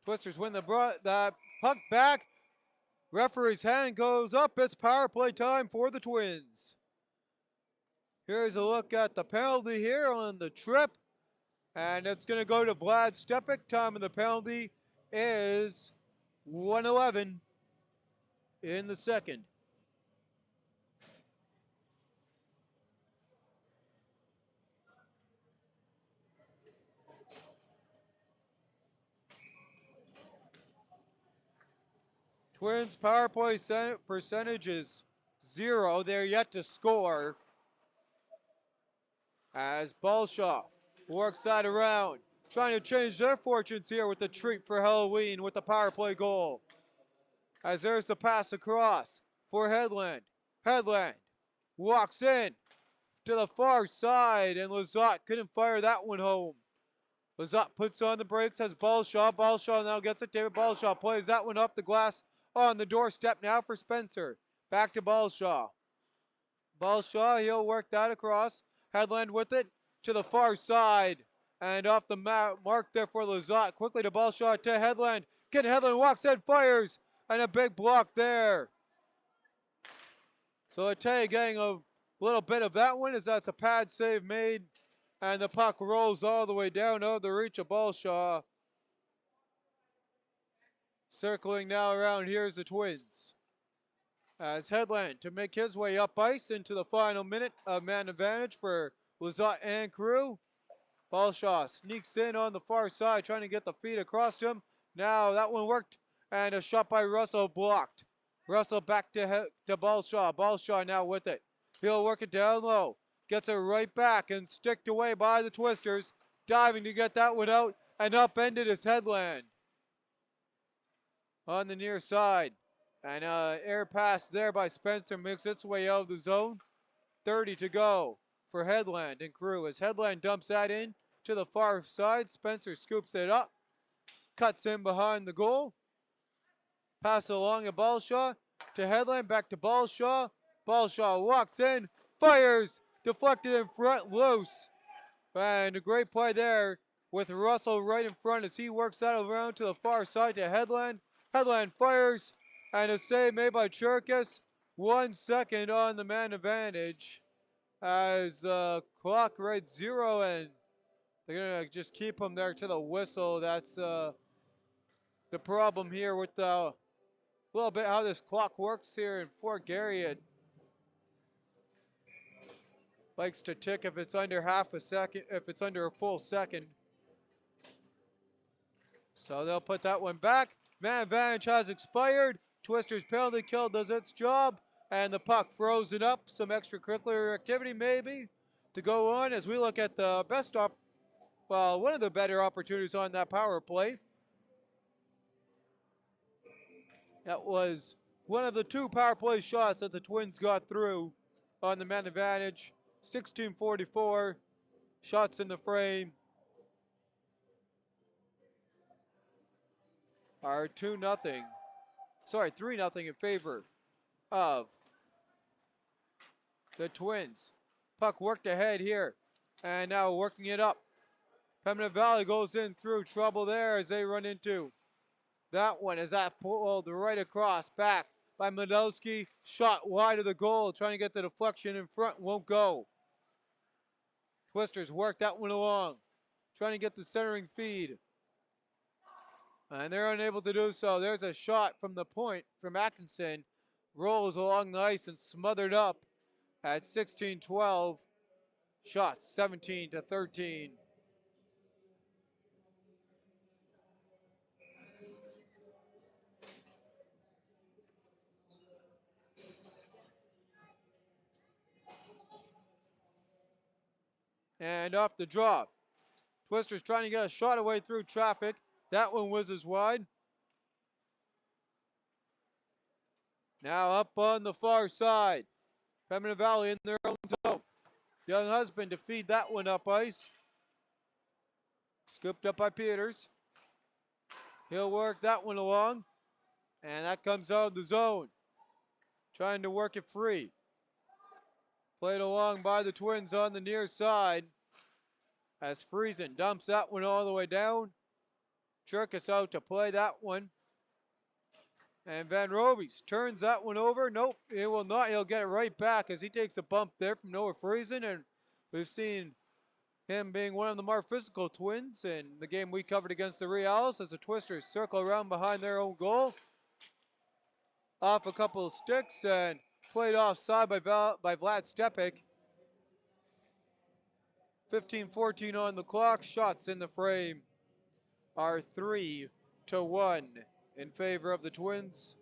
Twisters win the puck back. Referee's hand goes up. It's power play time for the Twins. Here's a look at the penalty here on the trip. And it's going to go to Vlad Stepik. Time of the penalty is 1:11 in the second. Twins power play percentage is 0. They're yet to score. As Balshaw works that around. Trying to change their fortunes here with the treat for Halloween with the power play goal. As there's the pass across for Headland. Headland walks in to the far side, and Lizotte couldn't fire that one home. Lizotte puts on the brakes, has Balshaw. Balshaw now gets it. David Balshaw plays that one off the glass on the doorstep now for Spencer. Back to Balshaw. Balshaw, he'll work that across. Headland with it to the far side. And off the mark there for Lizotte. Quickly to Balshaw to Headland. Headland walks in, fires, and a big block there. So I tell you, getting a little bit of that one as that's a pad save made. And the puck rolls all the way down out of the reach of Balshaw. Circling now around, here's the Twins. As Headland to make his way up ice into the final minute of man advantage for Lizotte and crew. Balshaw sneaks in on the far side, trying to get the feed across to him. Now that one worked, and a shot by Russell blocked. Russell back to Balshaw. Balshaw now with it. He'll work it down low. Gets it right back and sticked away by the Twisters. Diving to get that one out, and upended his Headland. On the near side. And air pass there by Spencer makes its way out of the zone. 30 to go for Headland and crew. As Headland dumps that in to the far side, Spencer scoops it up. Cuts in behind the goal. Pass along to Balshaw. To Headland, back to Balshaw. Balshaw walks in, fires, deflected in front, loose. And a great play there with Russell right in front as he works that around to the far side to Headland. Headland fires, and a save made by Churkus. 1 second on the man advantage. as the clock reads 0, and they're going to just keep him there to the whistle. That's the problem here with a little bit how this clock works here in Fort Garry. It likes to tick if it's under half a second, if it's under a full second. So they'll put that one back. Man advantage has expired. Twister's penalty kill does its job, and the puck frozen up. Some extracurricular activity maybe to go on as we look at the one of the better opportunities on that power play. That was one of the 2 power play shots that the Twins got through on the man advantage. 16:44 shots in the frame are 2-0. Sorry, 3-0 in favor of the Twins. Puck worked ahead here, and now working it up. Pembina Valley goes in through trouble there as they run into that one. As that pulled right across, back by Medowski. Shot wide of the goal, trying to get the deflection in front, won't go. Twisters work that one along, trying to get the centering feed. And they're unable to do so. There's a shot from the point from Atkinson. Rolls along the ice and smothered up at 16-12. Shots 17-13. And off the draw. Twisters trying to get a shot away through traffic. That one whizzes wide. Now up on the far side. Pembina Valley in their own zone. Young Husband to feed that one up ice. Scooped up by Peters. He'll work that one along. And that comes out of the zone. Trying to work it free. Played along by the Twins on the near side. As Friesen dumps that one all the way down. Cherkis out to play that one. And Van Rovies turns that one over. Nope, it will not. He'll get it right back as he takes a bump there from Noah Friesen. And we've seen him being one of the more physical Twins in the game we covered against the Reals as the Twisters circle around behind their own goal. Off a couple of sticks and played offside by Vlad Stepik. 15-14 on the clock. Shots in the frame are 3-1 in favor of the Twins.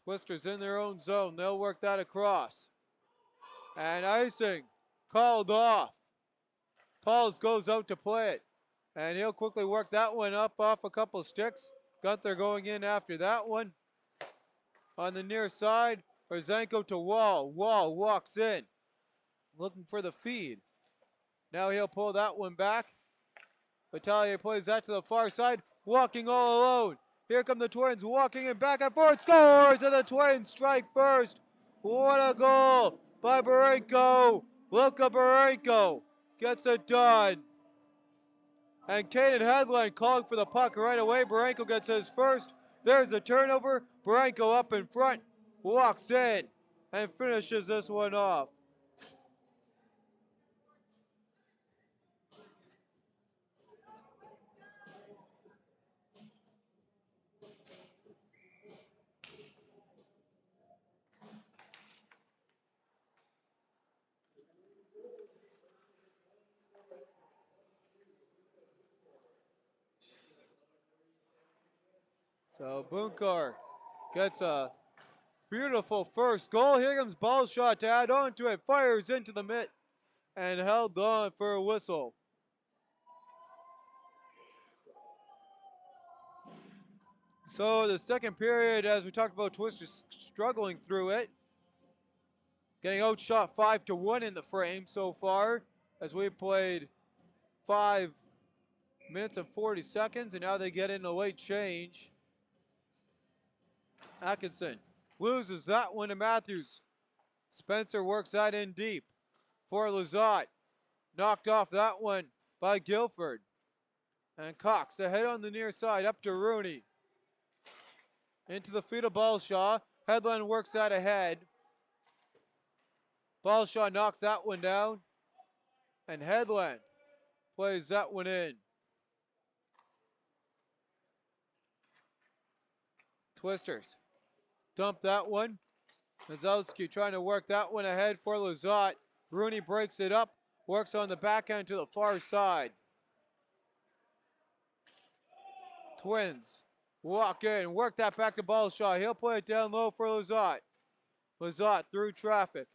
Twisters in their own zone. They'll work that across. And icing called off. Pauls goes out to play it. And he'll quickly work that one up off a couple sticks. Gunther going in after that one. On the near side, Orzenko to Wall. Wall walks in, looking for the feed. Now he'll pull that one back. Battalier plays that to the far side, walking all alone. Here come the Twins walking and back and forth. Scores, and the Twins strike first. What a goal by Barenko. Luka Barenko gets it done. And Caden Headland calling for the puck right away. Barenko gets his first. There's the turnover. Barenko up in front, walks in, and finishes this one off. So Bunkar gets a beautiful first goal. Here comes ball shot to add on to it. Fires into the mitt and held on for a whistle. So the second period, as we talked about, Twisters struggling through it. Getting outshot 5-1 in the frame so far as we played 5 minutes and 40 seconds, and now they get in a late change. Atkinson loses that one to Matthews. Spencer works that in deep for Lizotte. Knocked off that one by Guilford. And Cox ahead on the near side up to Rooney. Into the feet of Balshaw. Headland works that ahead. Balshaw knocks that one down. And Headland plays that one in. Twisters dump that one. Mazowski trying to work that one ahead for Lizotte. Rooney breaks it up, works on the backhand to the far side. Twins walk in, work that back to Balshaw. He'll play it down low for Lizotte. Lizotte through traffic.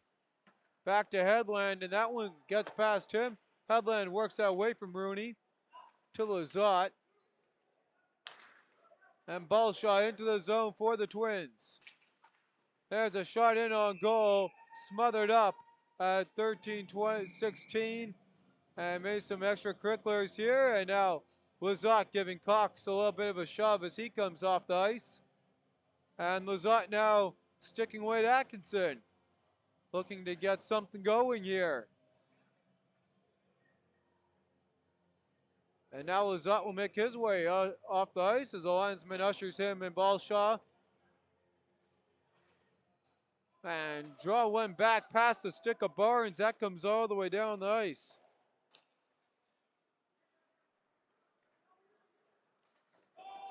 Back to Headland, and that one gets past him. Headland works that away from Rooney to Lizotte. And Balshaw into the zone for the Twins. There's a shot in on goal, smothered up at 13-16. And made some extracurriculars here. And now Lizotte giving Cox a little bit of a shove as he comes off the ice. And Lizotte now sticking away at Atkinson. Looking to get something going here. And now Lizotte will make his way off the ice as the linesman ushers him and Balshaw. And draw one back past the stick of Barnes. That comes all the way down the ice.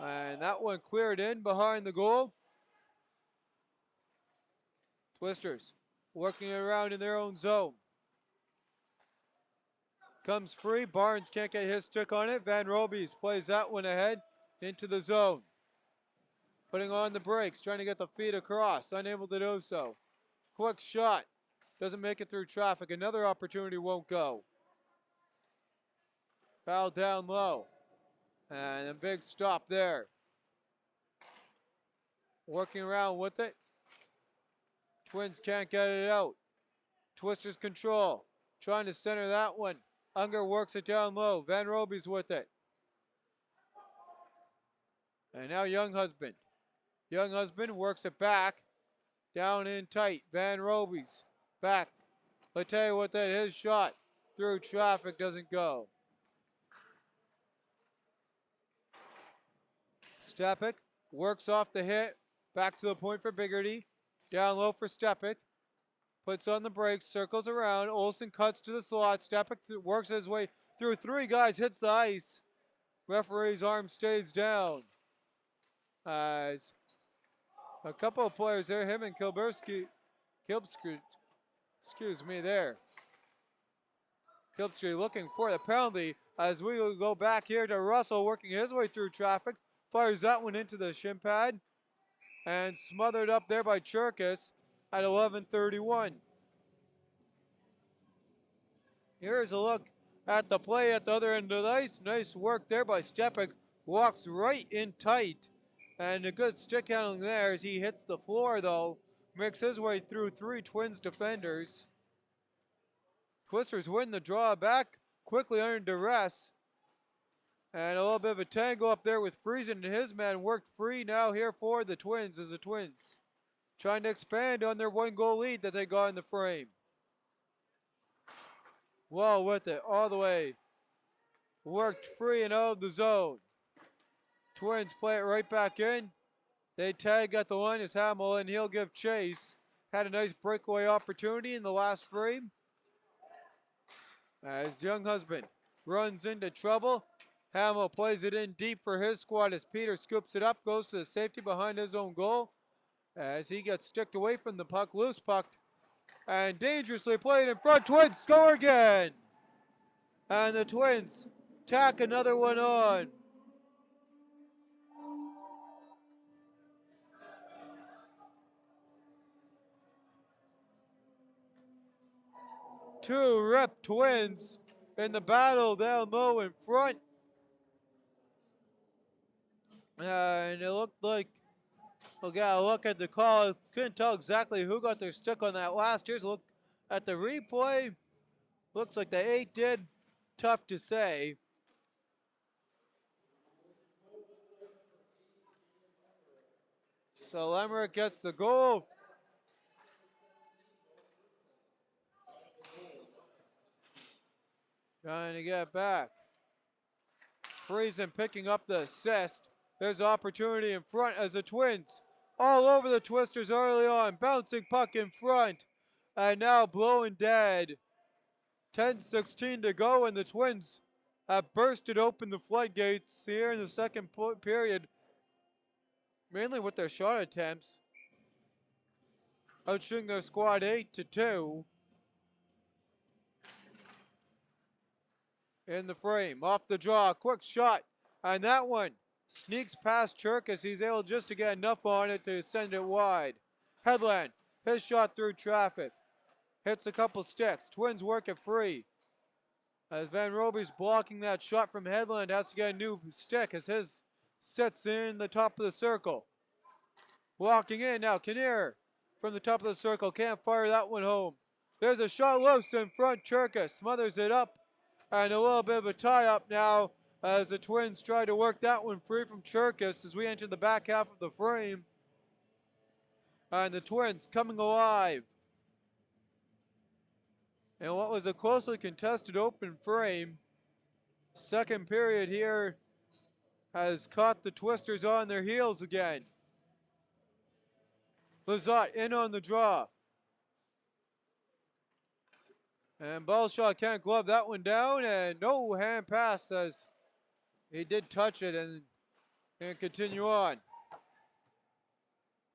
And that one cleared in behind the goal. Twisters working it around in their own zone. Comes free. Barnes can't get his stick on it. Van Robies plays that one ahead into the zone. Putting on the brakes, trying to get the feet across. Unable to do so. Quick shot. Doesn't make it through traffic. Another opportunity won't go. Foul down low. And a big stop there. Working around with it. Twins can't get it out. Twisters control. Trying to center that one. Unger works it down low. Van Robies with it. And now Younghusband. Younghusband works it back. Down in tight. Van Robies back. Lete with it. His shot through traffic doesn't go. Stepik works off the hit. Back to the point for Biggerty. Down low for Stepik. Puts on the brakes, circles around. Olsen cuts to the slot. Stepik works his way through three guys, hits the ice. Referee's arm stays down. As a couple of players there, him and Kilberski, excuse me there. Kilpsky looking for the penalty as we will go back here to Russell working his way through traffic. Fires that one into the shin pad and smothered up there by Cherkis at 11:31. Here's a look at the play at the other end of the ice. Nice work there by Stepik. Walks right in tight. And a good stick handling there as he hits the floor though. Makes his way through three Twins defenders. Twisters win the draw back quickly under duress. And a little bit of a tangle up there with Friesen and his man worked free now here for the Twins as the Twins trying to expand on their 1-goal lead that they got in the frame. Well with it all the way. Worked free and out of the zone. Twins play it right back in. They tag at the line as Hamill and he'll give chase. Had a nice breakaway opportunity in the last frame. As Younghusband runs into trouble. Hamill plays it in deep for his squad as Peter scoops it up, goes to the safety behind his own goal. As he gets sticked away from the puck, loose puck, and dangerously played in front. Twins score again! And the Twins tack another one on. Two rep Twins in the battle down low in front. And it looked like, we got a look at the call. Couldn't tell exactly who got their stick on that last. Here's a look at the replay. Looks like the 8 did. Tough to say. So Lemerick gets the goal. Trying to get back. Friesen picking up the assist. There's opportunity in front as the Twins all over the Twisters early on. Bouncing puck in front. And now blowing dead. 10:16 to go, and the Twins have bursted open the floodgates here in the second period, mainly with their shot attempts, outshooting their squad 8-2. In the frame, off the draw, quick shot, and that one sneaks past Cherkis. He's able just to get enough on it to send it wide. Hedland, his shot through traffic, hits a couple sticks. Twins work it free. As Van Roby's blocking that shot from Hedland, has to get a new stick as his sits in the top of the circle. Walking in now, Kinnear from the top of the circle, can't fire that one home. There's a shot loose in front, Cherkis smothers it up, and a little bit of a tie-up now as the Twins try to work that one free from Cherkis as we enter the back half of the frame. And the Twins coming alive. And what was a closely contested open frame, second period here has caught the Twisters on their heels again. Lizotte in on the draw. And Ballshaw can't glove that one down, and no hand pass as he did touch it and continue on.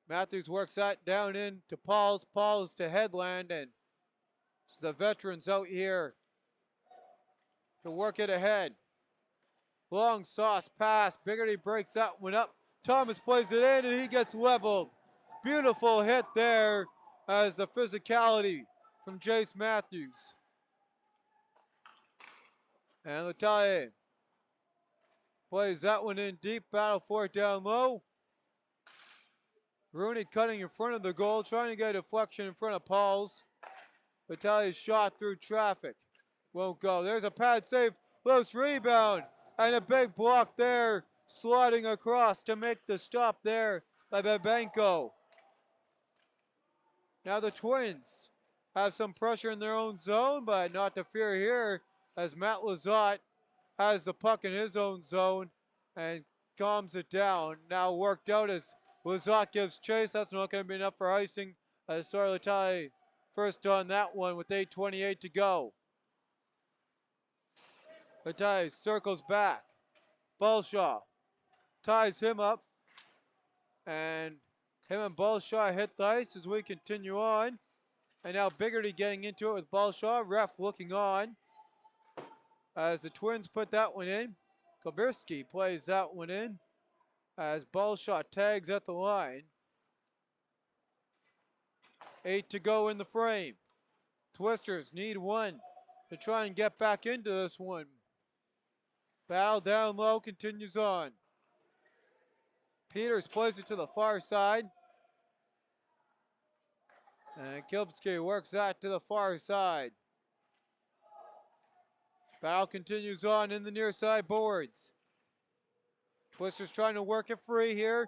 Matthews works that down into Pauls. Pauls to Hedland, and it's the veterans out here to work it ahead. Long sauce pass. Biggerty breaks that one up. Thomas plays it in, and he gets leveled. Beautiful hit there as the physicality from Jace Matthews. And Letelier plays that one in deep. Battle for it down low. Rooney cutting in front of the goal, trying to get a deflection in front of Pauls. Lettelier's shot through traffic. Won't go. There's a pad save. Close rebound. And a big block there. Sliding across to make the stop there by Babenko. Now the Twins have some pressure in their own zone, but not to fear here as Matt Lizotte has the puck in his own zone and calms it down. Now worked out as Lizotte gives chase. That's not going to be enough for icing. Sorry, Letelier first on that one with 8:28 to go. Letelier circles back. Ballshaw ties him up. And him and Ballshaw hit the ice as we continue on. And now Biggerty getting into it with Ballshaw. Ref looking on as the Twins put that one in. Kobirsky plays that one in as Ballshaw tags at the line. 8 to go in the frame. Twisters need one to try and get back into this one. Battle down low continues on. Peters plays it to the far side. And Kilpsky works that to the far side. Battle continues on in the near side boards. Twisters trying to work it free here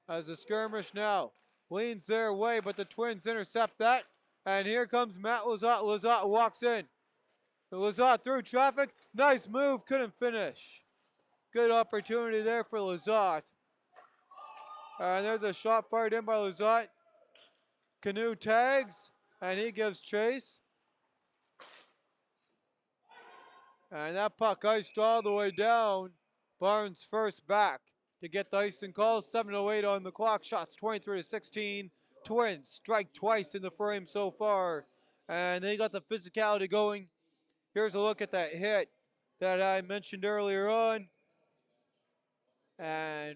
as the skirmish now leans their way, but the Twins intercept that. And here comes Matt Lizotte. Lizotte walks in. Lizotte through traffic. Nice move, couldn't finish. Good opportunity there for Lizotte. And there's a shot fired in by Lizotte. Canoe tags, and he gives chase. And that puck iced all the way down. Barnes first back to get the icing call. 7:08 on the clock. Shots 23-16. Twins strike twice in the frame so far. And they got the physicality going. Here's a look at that hit that I mentioned earlier on. And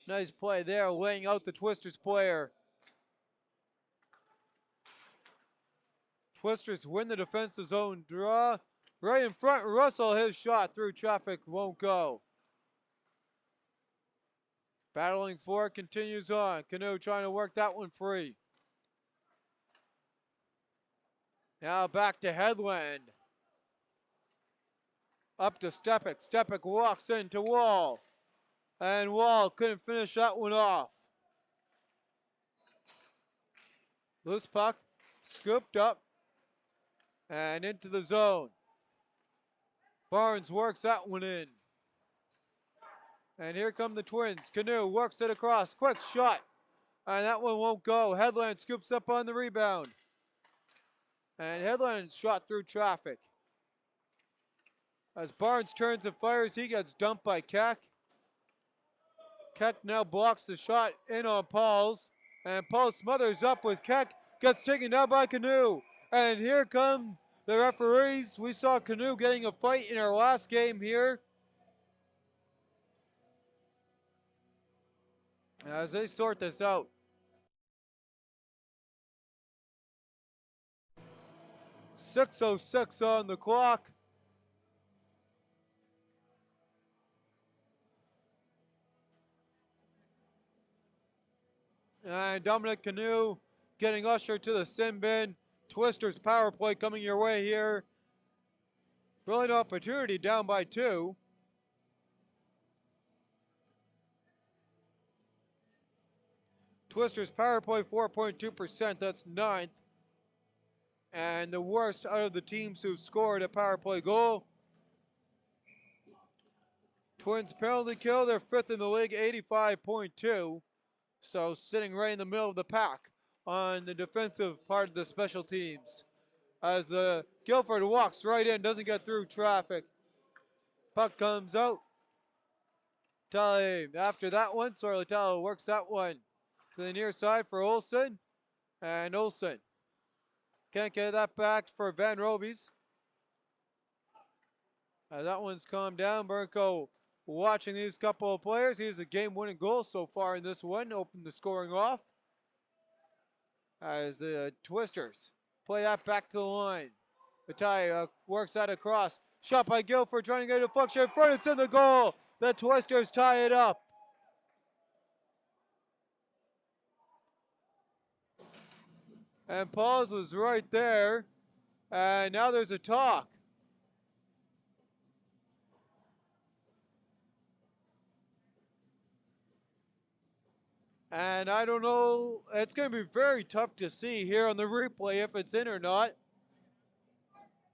nice play there, laying out the Twisters player. Twisters win the defensive zone draw. Right in front, Russell, his shot through traffic won't go. Battling for it continues on. Canoe trying to work that one free. Now back to Hedland. Up to Stepek. Stepek walks into Wall. And Wall couldn't finish that one off. Loose puck, scooped up. And into the zone. Barnes works that one in. And here come the Twins. Canoe works it across. Quick shot. And that one won't go. Headland scoops up on the rebound. And Headland shot through traffic. As Barnes turns and fires, he gets dumped by Keck. Keck now blocks the shot in on Pauls. And Paul smothers up with Keck. Gets taken down by Canoe. And here come the referees. We saw Canoe getting a fight in our last game here. As they sort this out. .606 on the clock. And Dominic Canoe getting ushered to the sin bin. Twisters power play coming your way here. Brilliant opportunity, down by 2. Twisters power play 4.2%, that's 9th. And the worst out of the teams who scored a power play goal. Twins penalty kill, they're 5th in the league, 85.2. So sitting right in the middle of the pack on the defensive part of the special teams. As Guilford walks right in, doesn't get through traffic. Puck comes out. Tally after that one, Sorlatalo works that one to the near side for Olsen. And Olsen can't get that back for Van Robies. That one's calmed down. Burnko watching these couple of players. He has a game-winning goal so far in this one. Opened the scoring off. As the Twisters play that back to the line. Batai works that across. Shot by Guilford trying to get a function in front. It's in the goal. The Twisters tie it up. And Pauls was right there. And now there's a talk. And I don't know, it's going to be very tough to see here on the replay if it's in or not.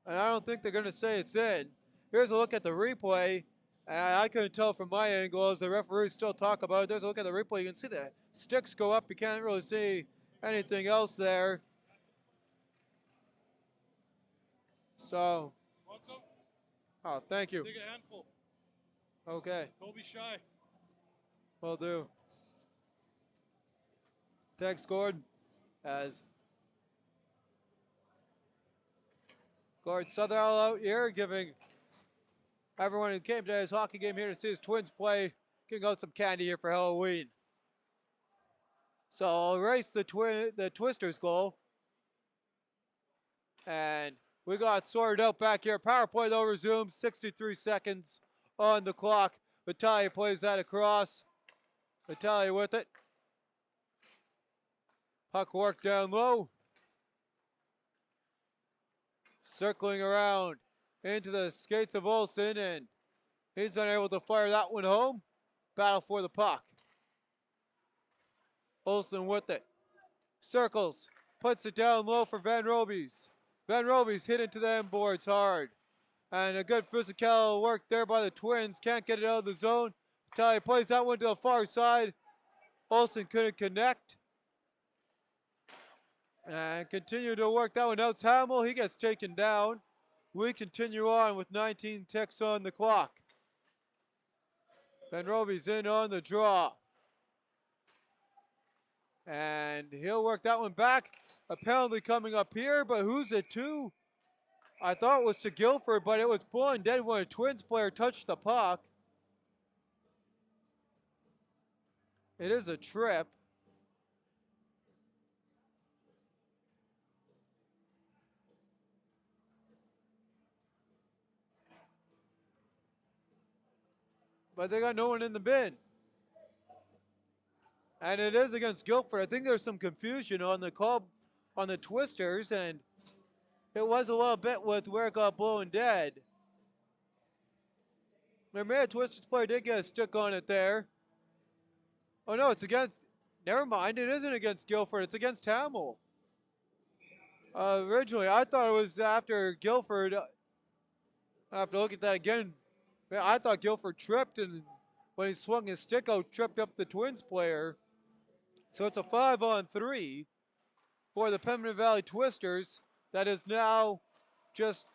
And I don't think they're going to say it's in. Here's a look at the replay. And I couldn't tell from my angle as the referees still talk about it. There's a look at the replay. You can see the sticks go up. You can't really see anything else there. So. Oh, thank you. Take a handful. Okay. Don't be shy. Will do. Thanks, Gord. As Gord Sutherland out here giving everyone who came to his hockey game here to see his Twins play, giving out some candy here for Halloween. So I'll erase the Twisters goal. And we got sorted out back here. Power play though resumes, 63 seconds on the clock. Battaglia plays that across. Battaglia with it. Puck work down low. Circling around into the skates of Olsen, and he's unable to fire that one home. Battle for the puck. Olsen with it. Circles. Puts it down low for Van Robies. Van Robies hit into the end boards hard. And a good physical work there by the Twins. Can't get it out of the zone. Battaglia plays that one to the far side. Olsen couldn't connect. And continue to work that one out. It's Hamill, he gets taken down. We continue on with 19 ticks on the clock. Van Robies in on the draw. And he'll work that one back. A penalty coming up here, but who's it to? I thought it was to Guilford, but it was pulling dead when a Twins player touched the puck. It is a trip. But they got no one in the bin. And it is against Guilford. I think there's some confusion on the call on the Twisters, and it was a little bit with where it got blown dead. Maybe Twisters player did get a stick on it there. Oh no, it's against, never mind, it isn't against Guilford, it's against Hamill. Originally, I thought it was after Guilford. I have to look at that again. Man, I thought Guilford tripped, and when he swung his stick out, tripped up the Twins player. So it's a 5-on-3 for the Pembina Valley Twisters. That is now just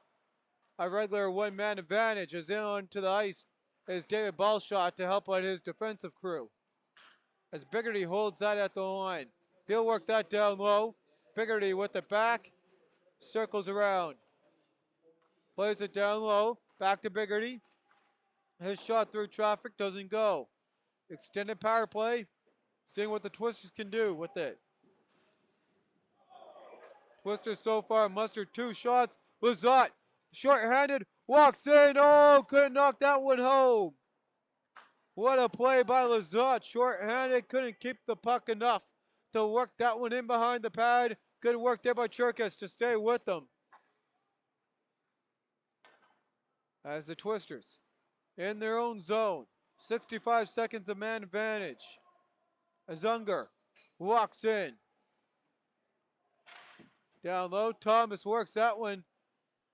a regular one-man advantage. As in onto the ice is David Balshot to help out his defensive crew. As Biggerty holds that at the line. He'll work that down low. Biggerty with it back. Circles around. Plays it down low. Back to Biggerty. His shot through traffic doesn't go. Extended power play. Seeing what the Twisters can do with it. Twisters so far mustered 2 shots. Lizotte, short-handed, walks in. Oh, couldn't knock that one home. What a play by Lizotte. Short-handed, couldn't keep the puck enough to work that one in behind the pad. Good work there by Cherkis to stay with them. As the Twisters in their own zone. 65 seconds of man advantage. As Unger walks in. Down low, Thomas works that one.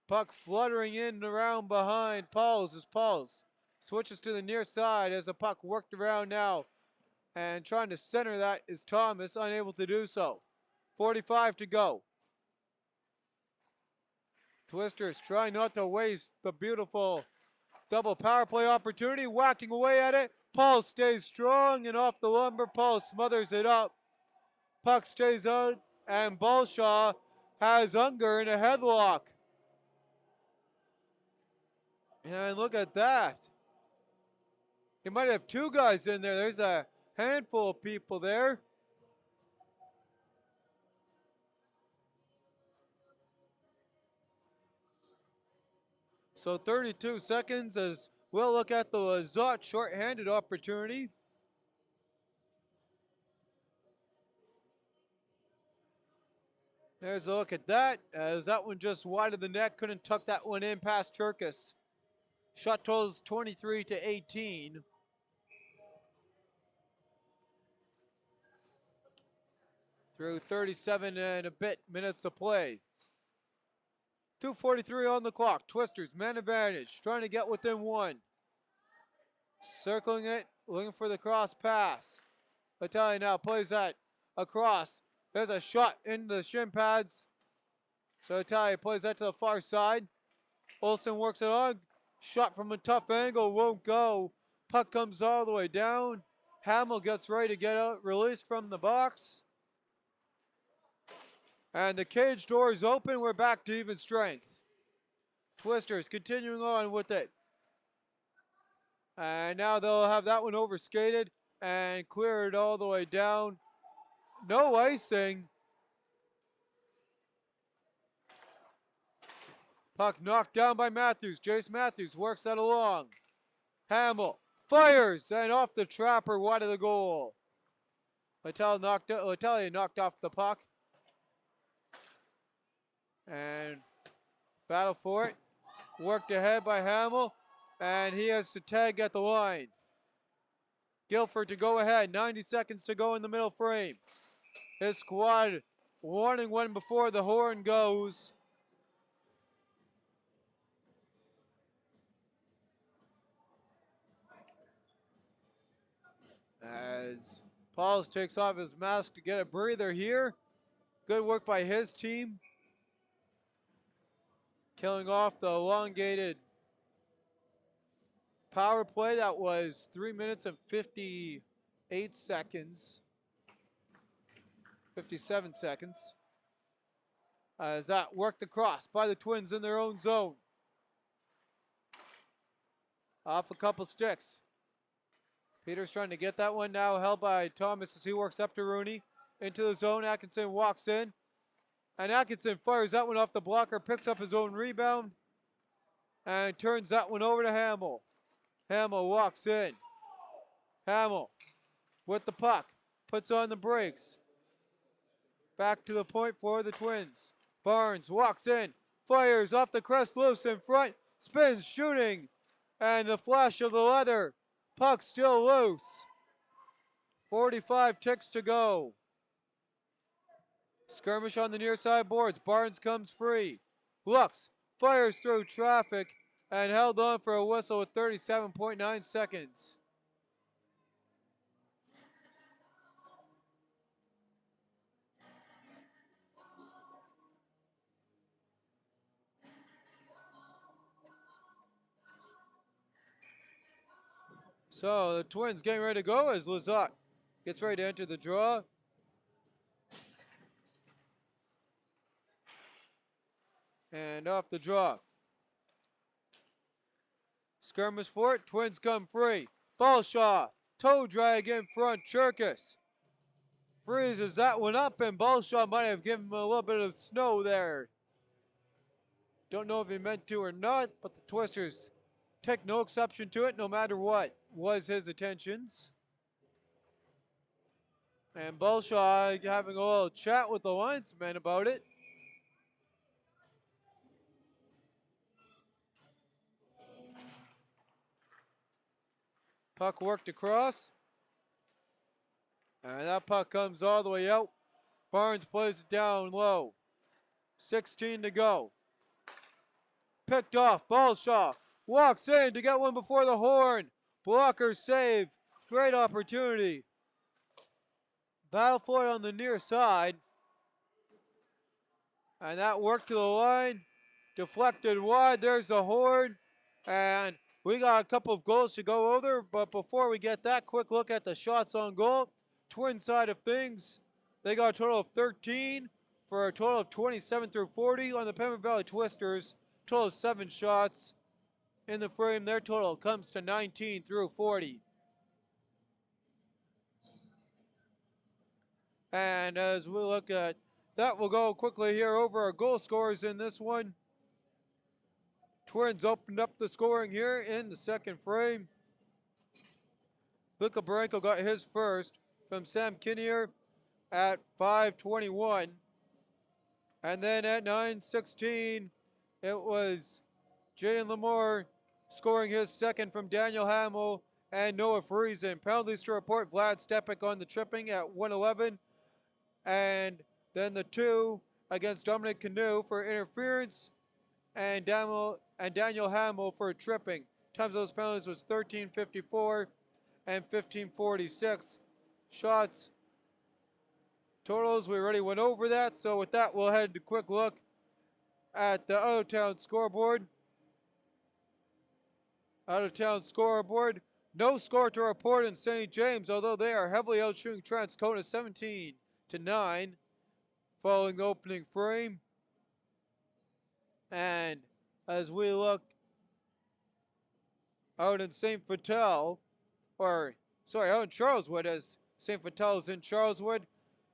Puck fluttering in and around behind Pauls as Pauls switches to the near side as the puck worked around now. And trying to center that is Thomas, unable to do so. 45 to go. Twisters trying not to waste the beautiful double power play opportunity, whacking away at it. Paul stays strong and off the lumber. Paul smothers it up. Puck stays out, and Balshaw has Unger in a headlock. And look at that. He might have 2 guys in there. There's a handful of people there. So 32 seconds as we'll look at the Lizotte short-handed opportunity. There's a look at that, as that one just wide of the net. Couldn't tuck that one in past Cherkis. Shot totals 23 to 18. Through 37 and a bit minutes of play. 2:43 on the clock. Twisters, man advantage, trying to get within 1. Circling it, looking for the cross pass. Battalion now plays that across. There's a shot in the shin pads. So Italia plays that to the far side. Olsen works it on. Shot from a tough angle, won't go. Puck comes all the way down. Hamill gets ready to get out, released from the box. And the cage door is open. We're back to even strength. Twisters continuing on with it. And now they'll have that one overskated and clear it all the way down. No icing. Puck knocked down by Matthews. Jace Matthews works that along. Hamill fires and off the trapper wide of the goal. Italia knocked off the puck. And battle for it. Worked ahead by Hamill. And he has to tag at the line. Guilford to go ahead. 90 seconds to go in the middle frame. His squad warning one before the horn goes. As Pauls takes off his mask to get a breather here. Good work by his team. Killing off the elongated power play that was 3 minutes and 58 seconds. 57 seconds. As that worked across by the Twins in their own zone. Off a couple sticks. Peters trying to get that one now, held by Thomas as he works up to Rooney. Into the zone, Atkinson walks in. And Atkinson fires that one off the blocker, picks up his own rebound. And turns that one over to Hamill. Hamill walks in. Hamill with the puck, puts on the brakes. Back to the point for the Twins. Barnes walks in, fires off the crest loose in front, spins, shooting, and the flash of the leather. Puck still loose. 45 ticks to go. Skirmish on the near side boards. Barnes comes free. Looks, fires through traffic, and held on for a whistle with 37.9 seconds. So the Twins getting ready to go as Lizotte gets ready to enter the draw. And off the draw. Skirmish for it. Twins come free. Balshaw. Toe drag in front. Cherkis freezes that one up, and Balshaw might have given him a little bit of snow there. Don't know if he meant to or not, but the Twisters take no exception to it no matter what was his intentions. And Balshaw having a little chat with the linesman about it. Puck worked across. And that puck comes all the way out. Barnes plays it down low. 16 to go. Picked off. Balshaw walks in to get one before the horn. Blocker save. Great opportunity. Battle for it on the near side. And that worked to the line. Deflected wide. There's the horn. And we got a couple of goals to go over. But before we get that, quick look at the shots on goal. Twin side of things. They got a total of 13 for a total of 27 through 40 on the Pembroke Valley Twisters. Total of 7 shots in the frame. Their total comes to 19 through 40. And as we look at that, we'll go quickly here over our goal scorers in this one. Twins opened up the scoring here in the second frame. Luka Barenko got his first from Sam Kinnear at 5:21. And then at 9:16, it was Jaden Lamore scoring his second from Daniel Hamill and Noah Friesen. Penalties to report, Vlad Stepik on the tripping at 1:11. And then the 2 against Dominic Canoe for interference and Daniel Hamill for tripping. Times of those penalties was 13:54 and 15:46. Shots totals, we already went over that. So with that, we'll head to a quick look at the out-of-town scoreboard. Out-of-town scoreboard. No score to report in St. James, although they are heavily outshooting Transcona 17-9 following the opening frame. And as we look out in St. Vital, out in Charleswood, as St. Vital is in Charleswood,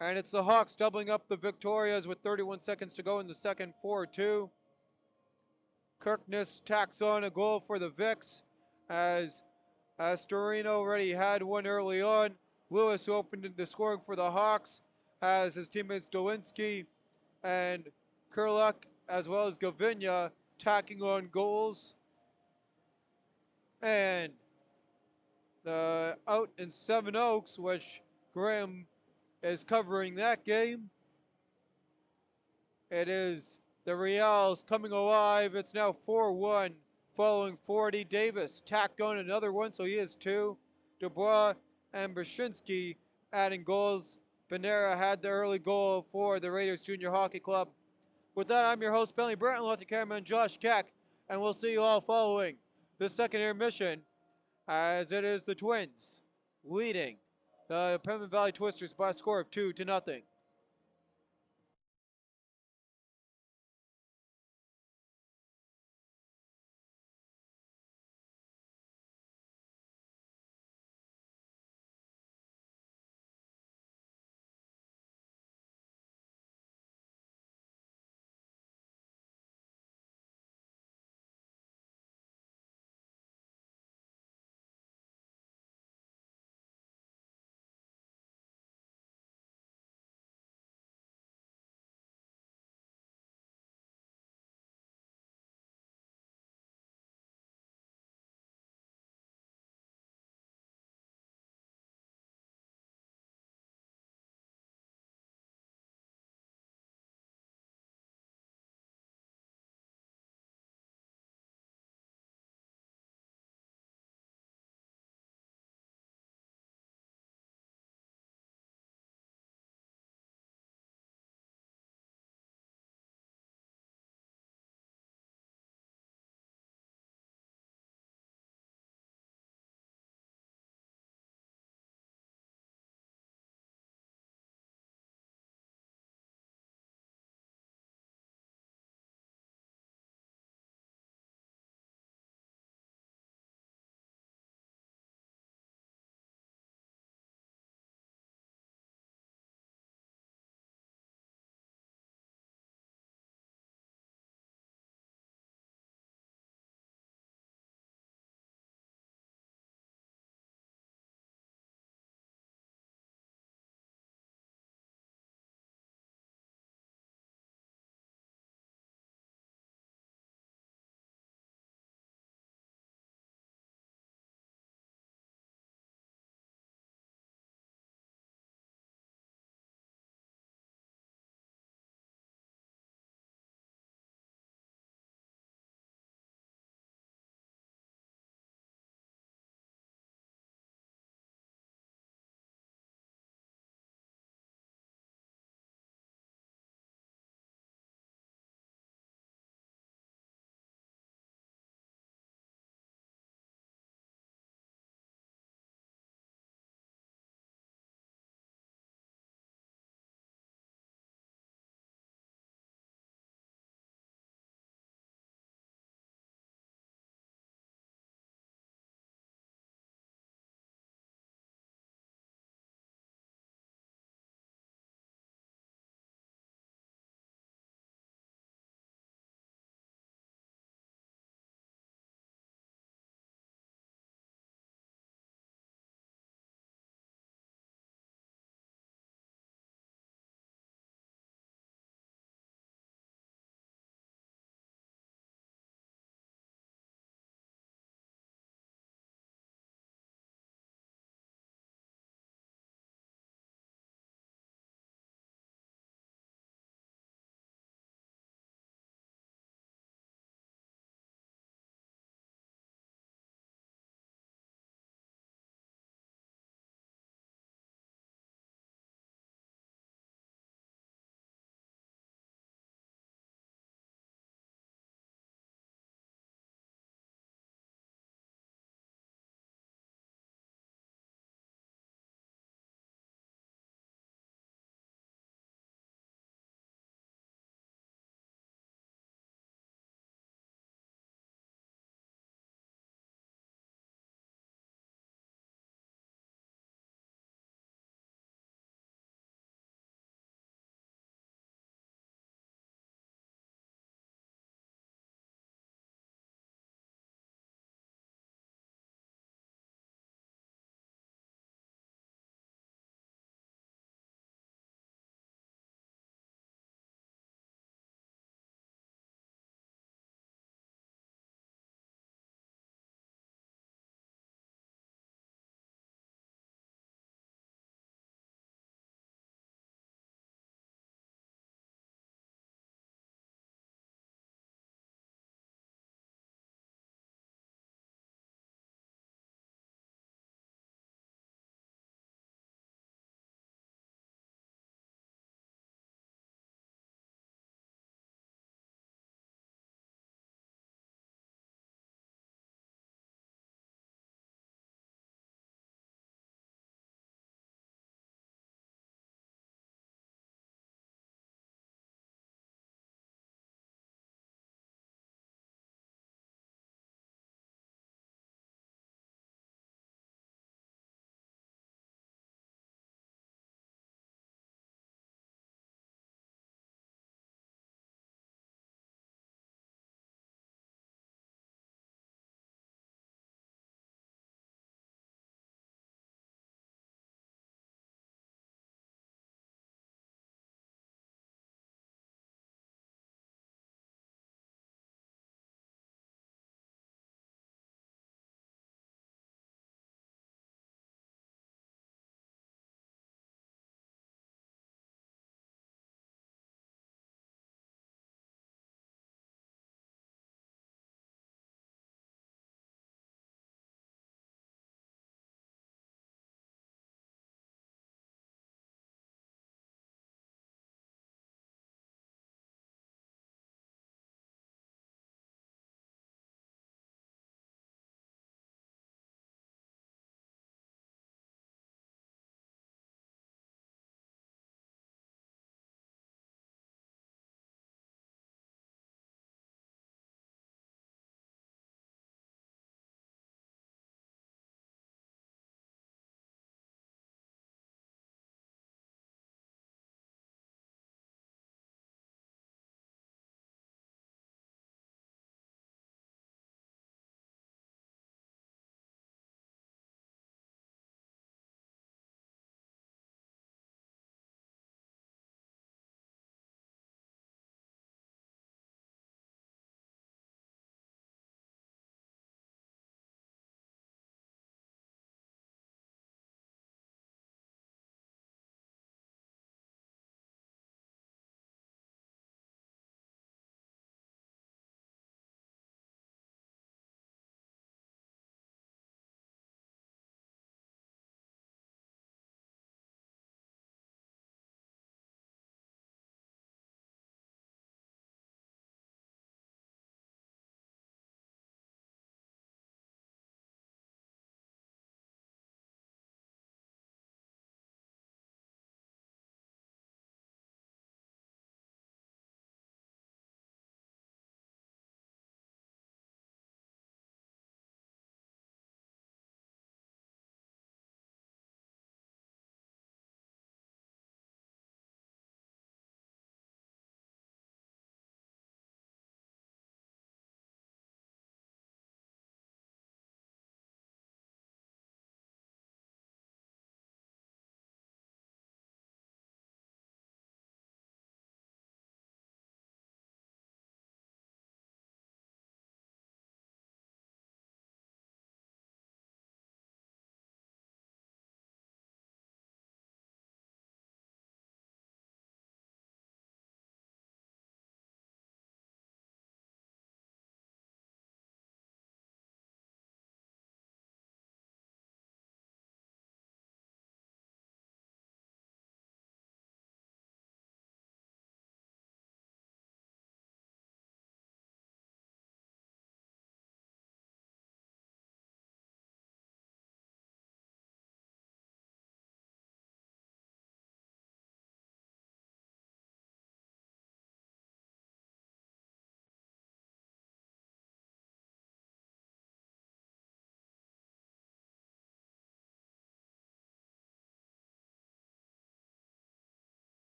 and it's the Hawks doubling up the Victorias with 31 seconds to go in the second, 4-2. Kirkness tacks on a goal for the Vics as Storino already had one early on. Lewis, who opened the scoring for the Hawks, has his teammates Dolinski and Kurluk as well as Gavinia tacking on goals. And out in Seven Oaks, which Graham is covering that game, it is the Reals coming alive. It's now 4-1 following 40. Davis tacked on another one, so he is 2. Dubois and Brzezinski adding goals. Benera had the early goal for the Raiders Junior Hockey Club. With that, I'm your host, Bentley Brantley, with the cameraman Josh Keck, and we'll see you all following the second intermission, as it is the Twins leading the Pembroke Valley Twisters by a score of 2-0.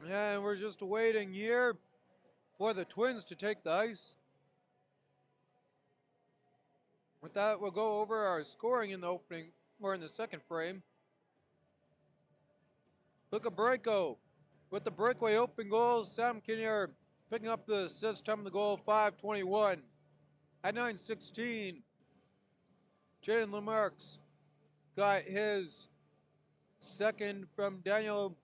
And we're just waiting here for the Twins to take the ice. With that, we'll go over our scoring in the opening, or in the second frame. Luca Branco with the breakaway open goal. Sam Kinnear picking up the assist, time of the goal, 5:21. At 9:16, Jaden Lemarks got his second from Daniel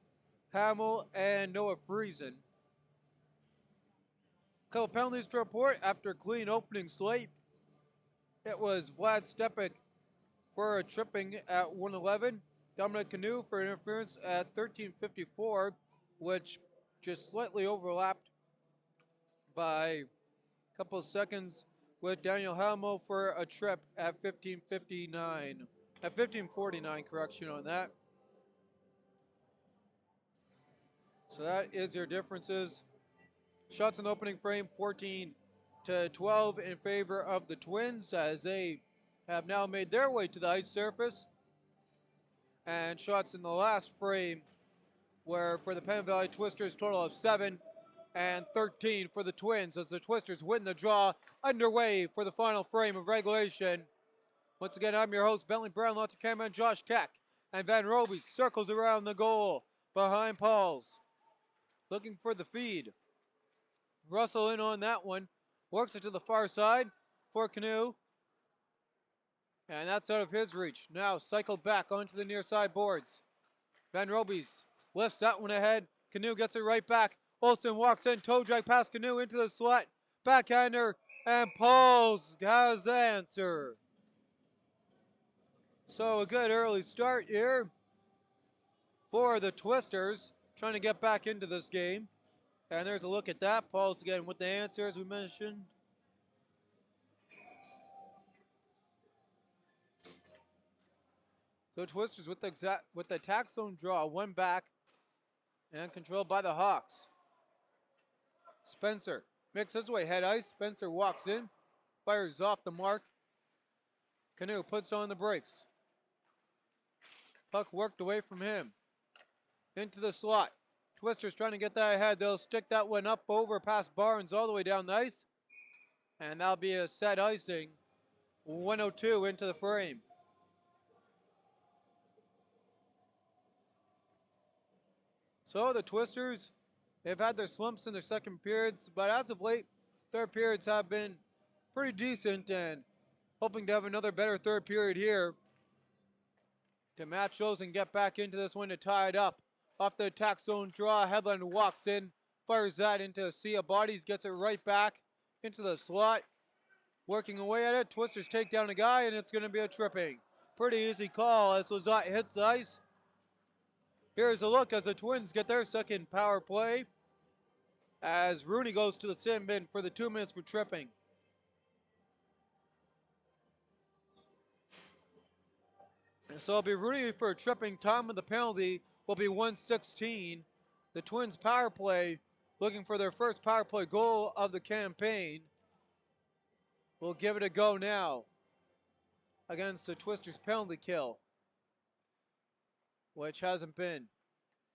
Hamill and Noah Friesen. Couple penalties to report after a clean opening slate. It was Vlad Stepik for a tripping at 1:11. Dominic Canoe for interference at 13:54, which just slightly overlapped by a couple of seconds with Daniel Hamill for a trip at 15:59. At 15:49, correction on that. So that is your differences. Shots in the opening frame, 14-12 in favor of the Twins as they have now made their way to the ice surface. And shots in the last frame were for the Penn Valley Twisters, total of 7 and 13 for the Twins as the Twisters win the draw. Underway for the final frame of regulation. Once again, I'm your host, Bentley Brown, Lots of cameraman Josh Keck, and Van Roby circles around the goal behind Pauls, looking for the feed. Russell in on that one, works it to the far side for Canoe, and that's out of his reach. Now cycled back onto the near side boards. Van Robies lifts that one ahead. Canoe gets it right back. Olsen walks in, toe drag past Canoe into the slot. Backhander, and Pauls has the answer. So a good early start here for the Twisters, trying to get back into this game. And there's a look at that. Pauls again with the answer, as we mentioned. So Twisters with the attack zone draw, one back, and controlled by the Hawks. Spencer makes his way head ice. Spencer walks in, fires off the mark. Canoe puts on the brakes. Puck worked away from him. Into the slot. Twisters trying to get that ahead. They'll stick that one up over past Barnes all the way down the ice. And that'll be a set icing. 102 into the frame. So the Twisters, they've had their slumps in their second periods, but as of late, third periods have been pretty decent and hoping to have another better third period here to match those and get back into this one to tie it up. Off the attack zone draw, Headland walks in, fires that into a sea of bodies, gets it right back into the slot. Working away at it, Twisters take down a guy, and it's going to be a tripping. Pretty easy call as Lazat hits the ice. Here's a look as the Twins get their second power play as Rooney goes to the sin bin for the 2 minutes for tripping. And so it'll be Rooney for a tripping. Time of the penalty will be 1:16. The Twins power play, looking for their first power play goal of the campaign, will give it a go now against the Twisters penalty kill, which hasn't been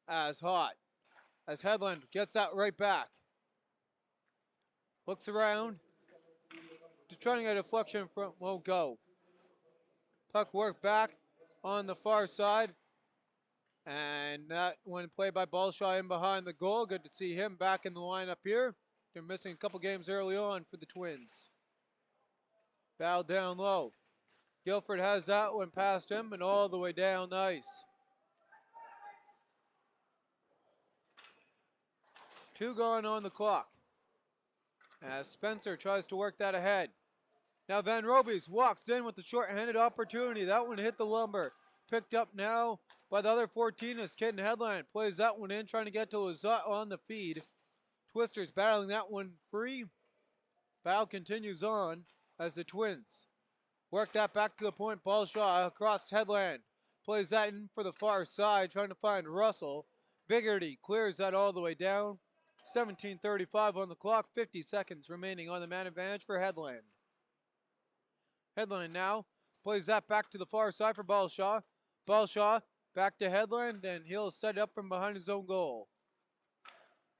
as hot. As Headland gets that right back. Looks around to try to get a deflection from, won't go. Puck work back on the far side. And that one played by Balshaw in behind the goal. Good to see him back in the lineup here. They're missing a couple games early on for the Twins. Foul down low. Guilford has that one past him and all the way down the ice. 2 gone on the clock. As Spencer tries to work that ahead. Now Van Robies walks in with the short-handed opportunity. That one hit the lumber. Picked up now by the other 14 as Caden Headland plays that one in, trying to get to Lazat on the feed. Twisters battling that one free. Battle continues on as the Twins work that back to the point. Balshaw across Headland. Plays that in for the far side, trying to find Russell. Biggerty clears that all the way down. 17:35 on the clock, 50 seconds remaining on the man advantage for Headland. Headland now plays that back to the far side for Balshaw. Balshaw back to Headland, and he'll set it up from behind his own goal.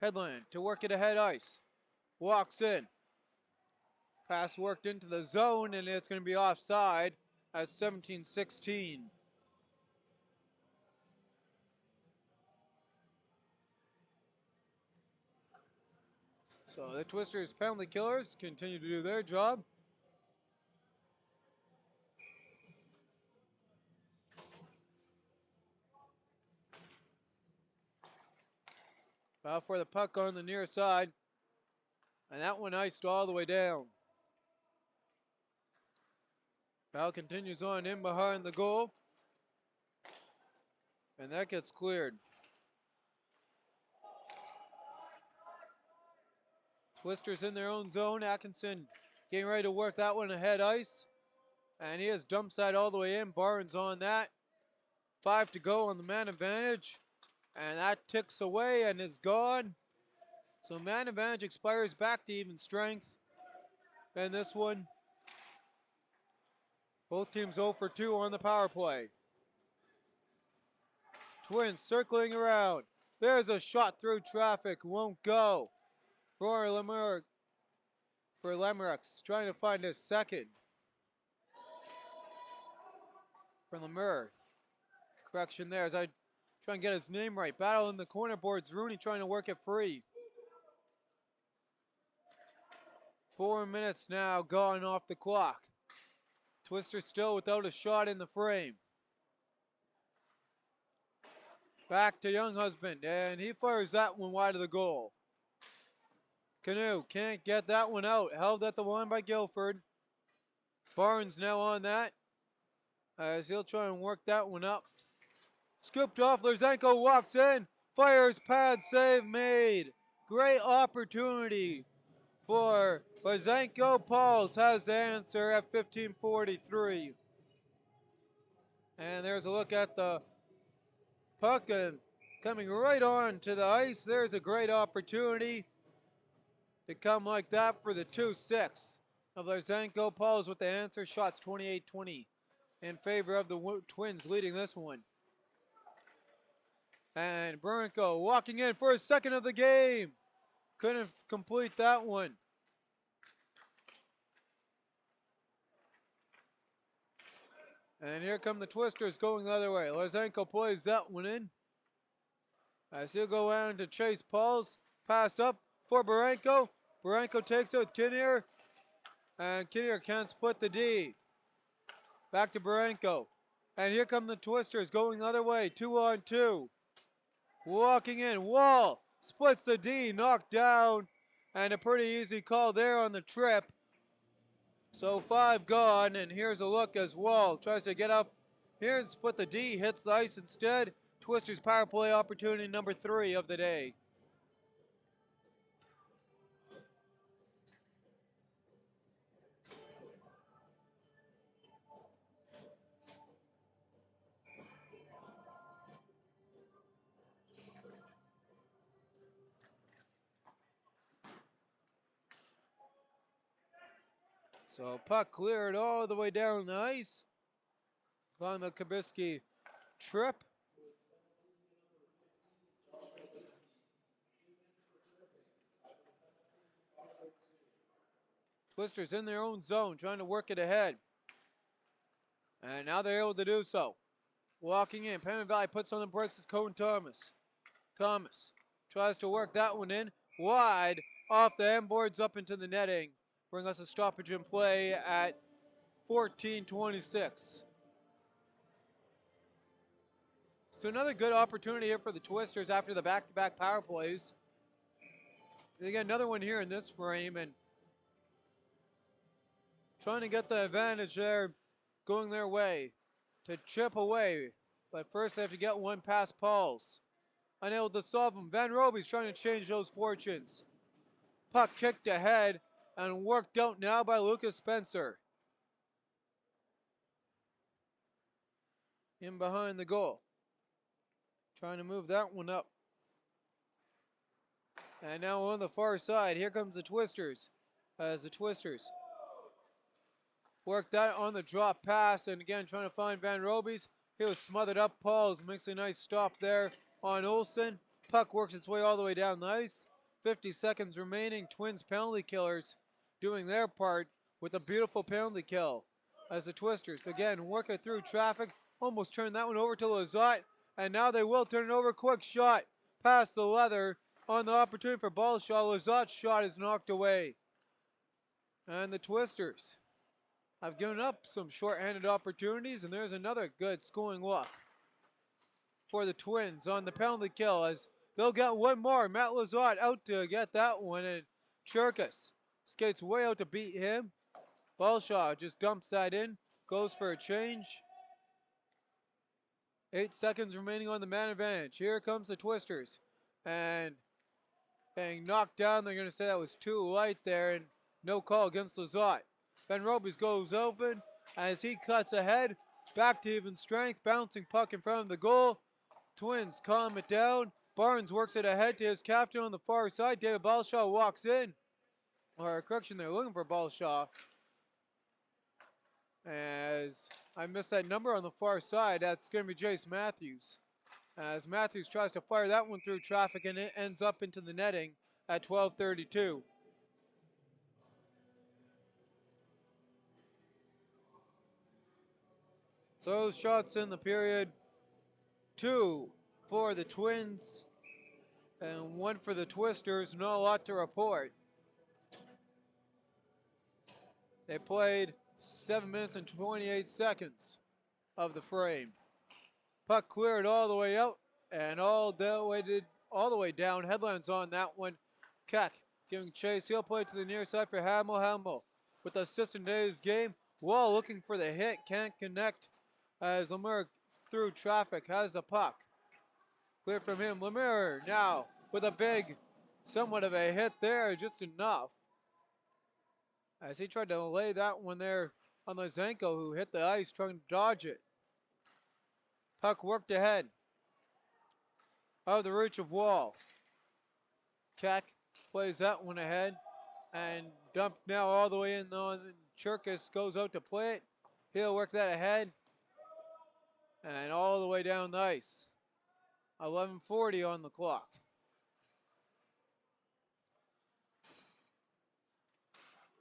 Headland to work it ahead ice. Walks in. Pass worked into the zone, and it's going to be offside at 17-16. So the Twisters penalty killers continue to do their job. Out for the puck on the near side. And that one iced all the way down. Foul continues on in behind the goal. And that gets cleared. Twisters in their own zone. Atkinson getting ready to work that one ahead ice. And he has dump side all the way in. Barnes on that. 5 to go on the man advantage. And that ticks away and is gone. So man advantage expires back to even strength. And this one, both teams 0 for 2 on the power play. Twins circling around. There's a shot through traffic. Won't go. For Lemerix trying to find his second. For Lemur. Correction there as I try and get his name right. Battle in the corner boards. Rooney trying to work it free. 4 minutes now gone off the clock. Twister still without a shot in the frame. Back to Younghusband, and he fires that one wide of the goal. Canoe can't get that one out. Held at the line by Guilford. Barnes now on that. As he'll try and work that one up. Scooped off. Lurzenko walks in. Fires pad save made. Great opportunity for Lurzenko. Pauls has the answer at 15:43. And there's a look at the puck and coming right on to the ice. There's a great opportunity to come like that for the 2-6 of Lurzenko. Pauls with the answer. Shots 28-20 in favor of the Twins leading this one. And Burenko walking in for his second of the game. Couldn't complete that one. And here come the Twisters going the other way. Lurzenko plays that one in. As he'll go out to chase Pauls. Pass up for Burenko. Burenko takes it with Kinnear. And Kinnear can't split the D. Back to Burenko. And here come the Twisters going the other way. 2-on-2. Walking in. Wall splits the D. Knocked down. And a pretty easy call there on the trip. So 5 gone. And here's a look as Wall tries to get up here and split the D. Hits the ice instead. Twisters power play opportunity number 3 of the day. So puck cleared all the way down the ice on the Kabisky trip. Twisters in their own zone trying to work it ahead. And now they're able to do so. Walking in, Pembina Valley puts on the brakes as Cohen Thomas. Thomas tries to work that one in. Wide off the end boards up into the netting. Bring us a stoppage in play at 14:26. So another good opportunity here for the Twisters after the back-to-back power plays. They get another one here in this frame and trying to get the advantage there, going their way to chip away. But first they have to get one past Pauls. Unable to solve them. Van Roby's trying to change those fortunes. Puck kicked ahead and worked out now by Lucas Spencer. In behind the goal. Trying to move that one up. And now on the far side, here comes the Twisters. As the Twisters work that on the drop pass. And again, trying to find Van Roby's. He was smothered up. Pauls makes a nice stop there on Olsen. Puck works its way all the way down the ice. 50 seconds remaining. Twins penalty killers doing their part with a beautiful penalty kill. As the Twisters, again, working through traffic, almost turned that one over to Lizotte, and now they will turn it over. Quick shot past the leather on the opportunity for Balshaw. Lizotte's shot is knocked away. And the Twisters have given up some short-handed opportunities, and there's another good scoring look for the Twins on the penalty kill as they'll get one more. Matt Lizotte out to get that one, and Cherkis skates way out to beat him. Balshaw just dumps that in, goes for a change. 8 seconds remaining on the man advantage. Here comes the Twisters, and being knocked down, they're going to say that was too light there, and no call against Lizotte. Ben Robies goes open as he cuts ahead, back to even strength, bouncing puck in front of the goal. Twins calm it down. Barnes works it ahead to his captain on the far side. David Balshaw walks in. Or correction, they're looking for Balshaw. As I missed that number on the far side, that's going to be Jace Matthews. As Matthews tries to fire that one through traffic, and it ends up into the netting at 12:32. So those shots in the period, 2 for the Twins and 1 for the Twisters. Not a lot to report. They played 7 minutes and 28 seconds of the frame. Puck cleared all the way out and all the way down. Headlines on that one. Keck giving chase. He'll play to the near side for Hamill. Hamill with the assist in today's game. Wall looking for the hit. Can't connect as Lemieux through traffic has the puck. Clear from him. Lemieux now with a big, somewhat of a hit there. Just enough. As he tried to lay that one there on Lazenko, who hit the ice trying to dodge it. Puck worked ahead out of the reach of Wall. Keck plays that one ahead and dumped now all the way in on. Cherkis goes out to play it. He'll work that ahead and all the way down the ice. 11:40 on the clock.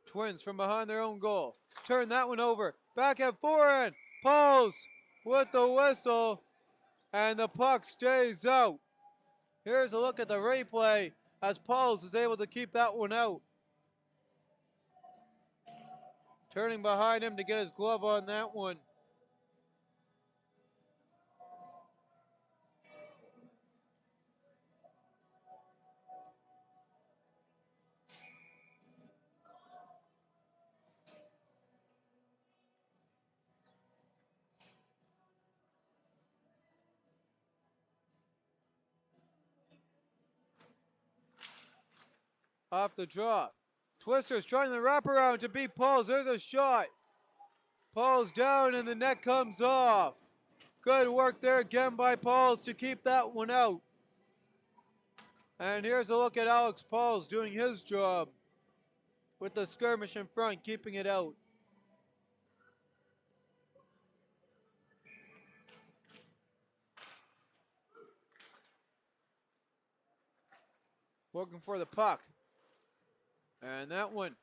Twins from behind their own goal. Turn that one over. Back at forehand. Pauls with the whistle. And the puck stays out. Here's a look at the replay as Pauls is able to keep that one out. Turning behind him to get his glove on that one. Off the draw. Twisters trying the wraparound to beat Pauls. There's a shot. Pauls down and the net comes off. Good work there again by Pauls to keep that one out. And here's a look at Alex Pauls doing his job with the skirmish in front, keeping it out. Looking for the puck. And that one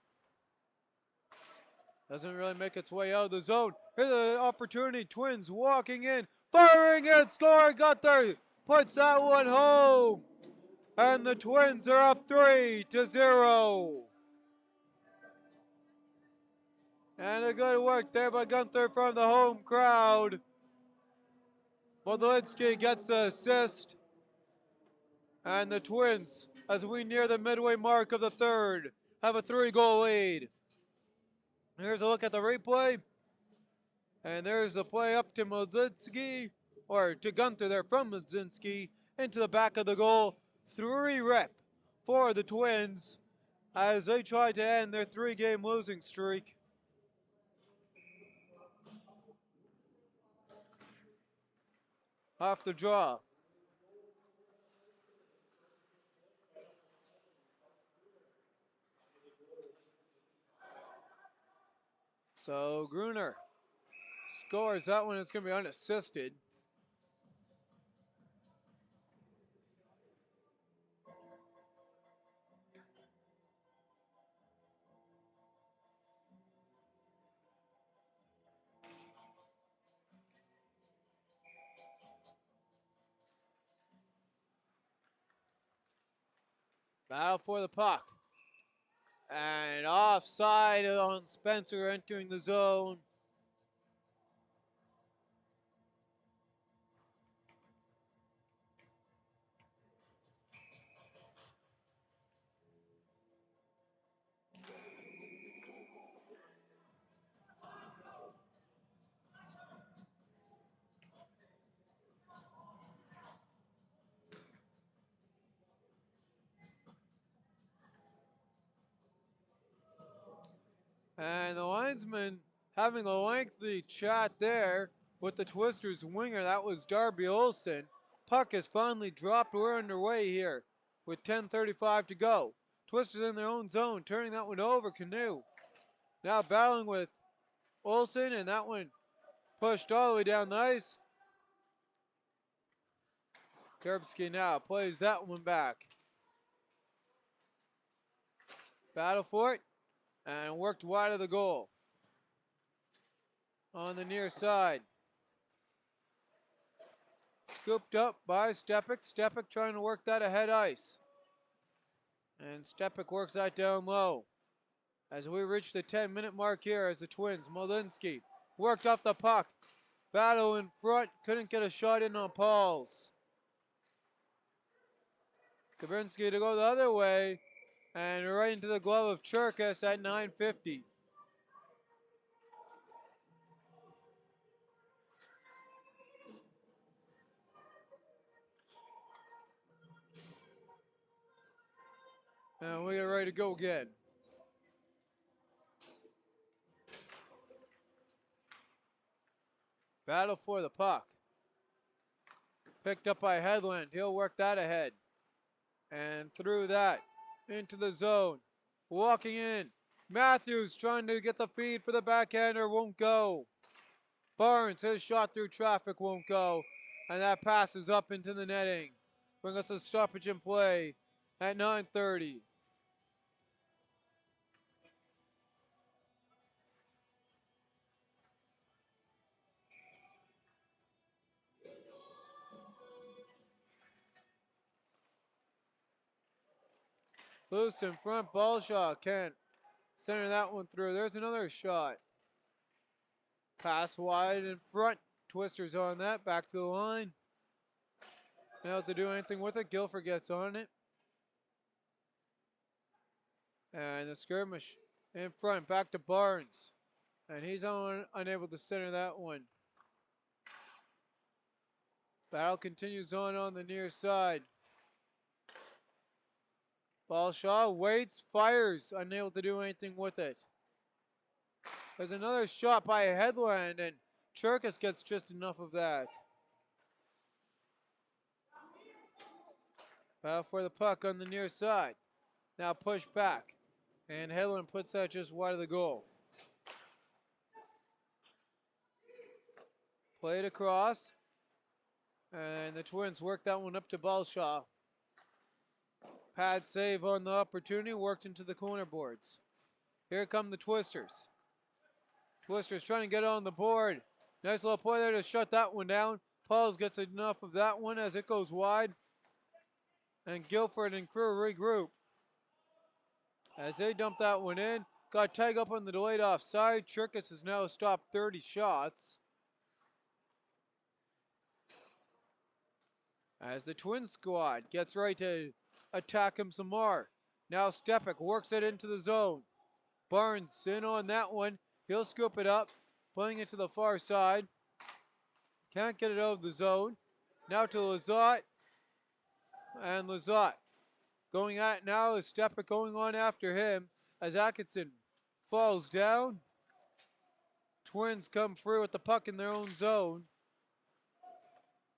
doesn't really make its way out of the zone. Here's an opportunity. Twins walking in, firing and scoring. Got there. Puts that one home. And the Twins are up 3-0. And a good work there by Gunther from the home crowd. Modlinski gets the assist. And the Twins, as we near the midway mark of the third, have a 3-goal lead. Here's a look at the replay. And there's a play up to Modlinski, or to Gunther there from Modlinski, into the back of the goal. 3-rip for the Twins as they try to end their 3-game losing streak. Off the draw. So Gruner scores that one. It's going to be unassisted. Battle for the puck. And offside on Spencer entering the zone. And the linesman having a lengthy chat there with the Twisters winger. That was Darby Olsen. Puck is finally dropped. We're underway here with 10:35 to go. Twisters in their own zone, turning that one over. Canoe now battling with Olsen, and that one pushed all the way down the ice. Kerbsky now plays that one back. Battle for it, and worked wide of the goal. On the near side. Scooped up by Stepik. Stepik trying to work that ahead ice. And Stepik works that down low. As we reach the 10-minute mark here as the Twins, Molinsky worked off the puck. Battle in front, couldn't get a shot in on Pauls. Kabrinsky to go the other way, and right into the glove of Cherkas at 9:50. And we get ready to go again. Battle for the puck. Picked up by Headland. He'll work that ahead. And through that, into the zone. Walking in. Matthews trying to get the feed for the backhander. Won't go. Barnes, his shot through traffic won't go. And that passes up into the netting. Bring us a stoppage in play at 9:30. Loose in front, ball shot. Can't center that one through. There's another shot. Pass wide in front. Twisters on that. Back to the line. Not to do anything with it. Guilford gets on it. And the skirmish in front. Back to Barnes. And he's unable to center that one. Battle continues on the near side. Ballshaw waits, fires, unable to do anything with it. There's another shot by Headland, and Cherkas gets just enough of that. Battle for the puck on the near side. Now push back, and Headland puts that just wide of the goal. Played across, and the Twins work that one up to Ballshaw. Pad save on the opportunity, worked into the corner boards. Here come the Twisters. Twisters trying to get on the board. Nice little play there to shut that one down. Pauls gets enough of that one as it goes wide. And Guilford and crew regroup. As they dump that one in. Got tag up on the delayed offside. Cherkas has now stopped 30 shots. As the Twin squad gets ready to attack him some more. Now Stepik works it into the zone. Barnes in on that one. He'll scoop it up, playing it to the far side. Can't get it out of the zone. Now to Lizotte. And Lizotte going at it now is Stepik going on after him as Atkinson falls down. Twins come through with the puck in their own zone.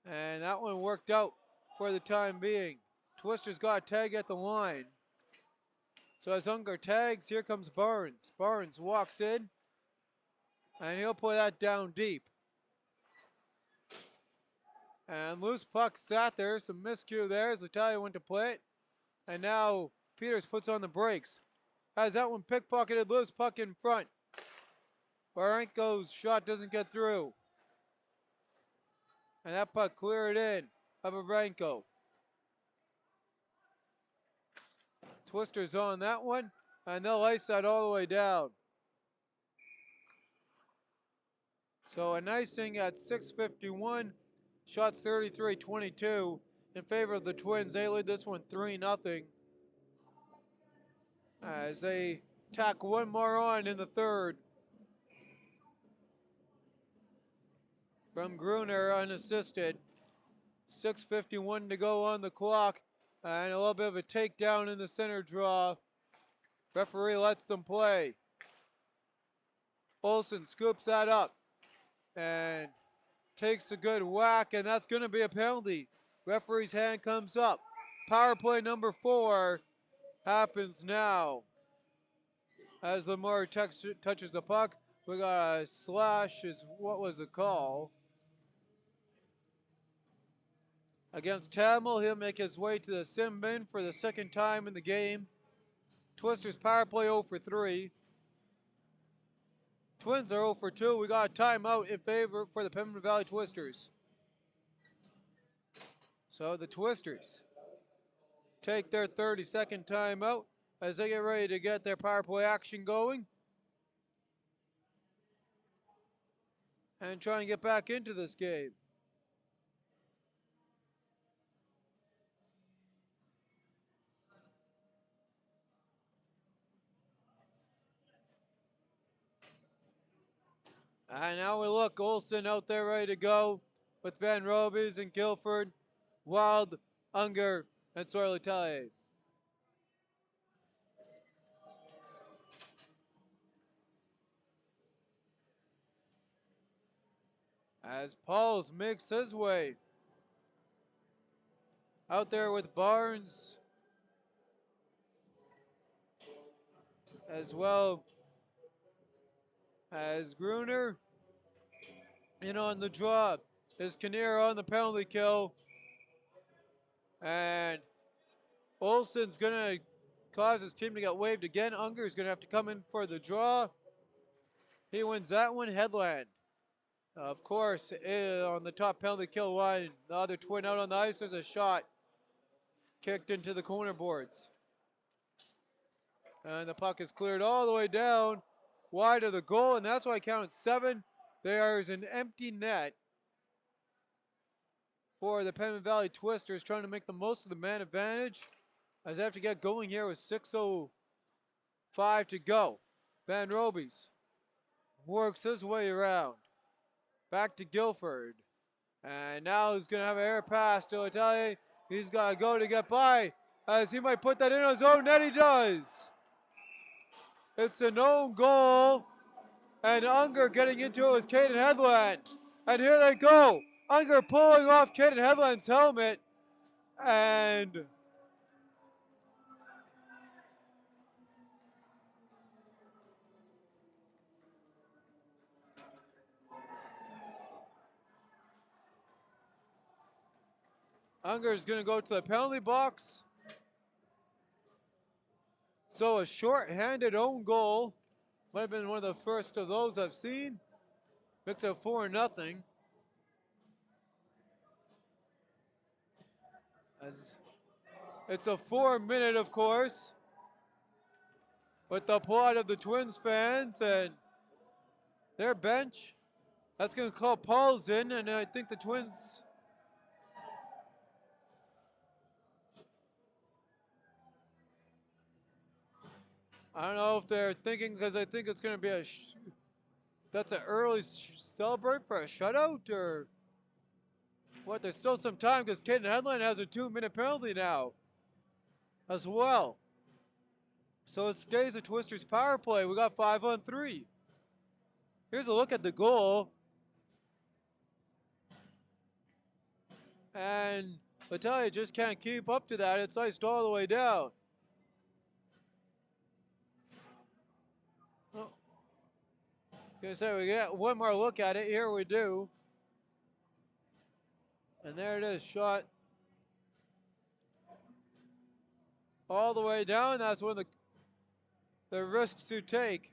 And that one worked out for the time being. Twisters got a tag at the line. So as Unger tags, here comes Barnes. Barnes walks in, and he'll put that down deep. And loose puck sat there, some miscue there as Latalia went to play it. And now Peters puts on the brakes. Has that one pickpocketed, loose puck in front. Barenko's shot doesn't get through. And that puck cleared in of Barenko. Twisters on that one, and they'll ice that all the way down. So an icing at 6:51, shots 33-22 in favor of the Twins. They lead this one 3-0 as they tack one more on in the third. From Gruner unassisted. 6:51 to go on the clock, and a little bit of a takedown in the center draw. Referee lets them play. Olsen scoops that up and takes a good whack, and that's going to be a penalty. Referee's hand comes up. Power play number 4 happens now. As Lamar touches the puck, we got a slash. What was the call? Against Tamil, he'll make his way to the sin bin for the second time in the game. Twisters power play 0 for 3. Twins are 0 for 2. We got a timeout in favor for the Pembina Valley Twisters. So the Twisters take their 30-second timeout as they get ready to get their power play action going and try and get back into this game. And now we look, Olsen out there ready to go with Van Robies and Guilford, Wild, Unger, and Soy-Letelier. As Pauls makes his way out there with Barnes as well as Gruner. In on the draw is Kinnear on the penalty kill. And Olsen's going to cause his team to get waved again. Unger's going to have to come in for the draw. He wins that one. Headland, of course, on the top penalty kill line. The other Twin out on the ice. There's a shot kicked into the corner boards. And the puck is cleared all the way down wide of the goal, and that's why I counted 7. There is an empty net for the Pembina Valley Twisters, trying to make the most of the man advantage as they have to get going here with 6:05 to go. Van Robies works his way around. Back to Guilford. And now he's going to have an air pass to Letelier. He's got to go to get by as he might put that in his own net. He does. It's an own goal. And Unger getting into it with Caden Headland. And here they go. Unger pulling off Caden Headland's helmet. And Unger is going to go to the penalty box. So a short-handed own goal. Might have been one of the first of those I've seen. Makes it 4-0. As it's a 4-minute, of course, with the applaud of the Twins fans and their bench. That's going to call Pauls in, and I think the Twins. I don't know if they're thinking, because I think it's going to be that's an early celebrate for a shutout, or what? There's still some time because Caden Headland has a 2-minute penalty now as well. So it stays a Twisters power play. We got 5-on-3. Here's a look at the goal. And Letelier just can't keep up to that. It's iced all the way down. Oh. I was going to say, we get one more look at it. Here we do. And there it is, shot all the way down. That's one of the risks you take.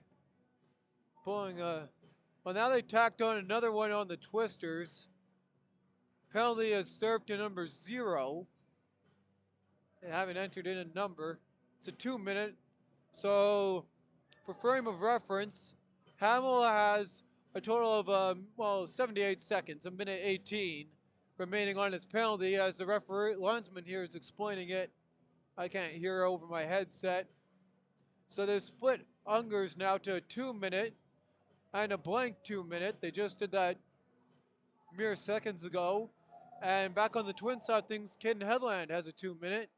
Pulling well, now they tacked on another one on the Twisters. Penalty is served to number 0. They haven't entered in a number. It's a 2-minute. So, for frame of reference, Hamill has a total of 78 seconds, a minute 18 remaining on his penalty. As the referee linesman here is explaining it, I can't hear over my headset. So they've split Ungers now to a 2-minute and a blank 2-minute. They just did that mere seconds ago. And back on the Twin side of things, Caden Headland has a 2-minute.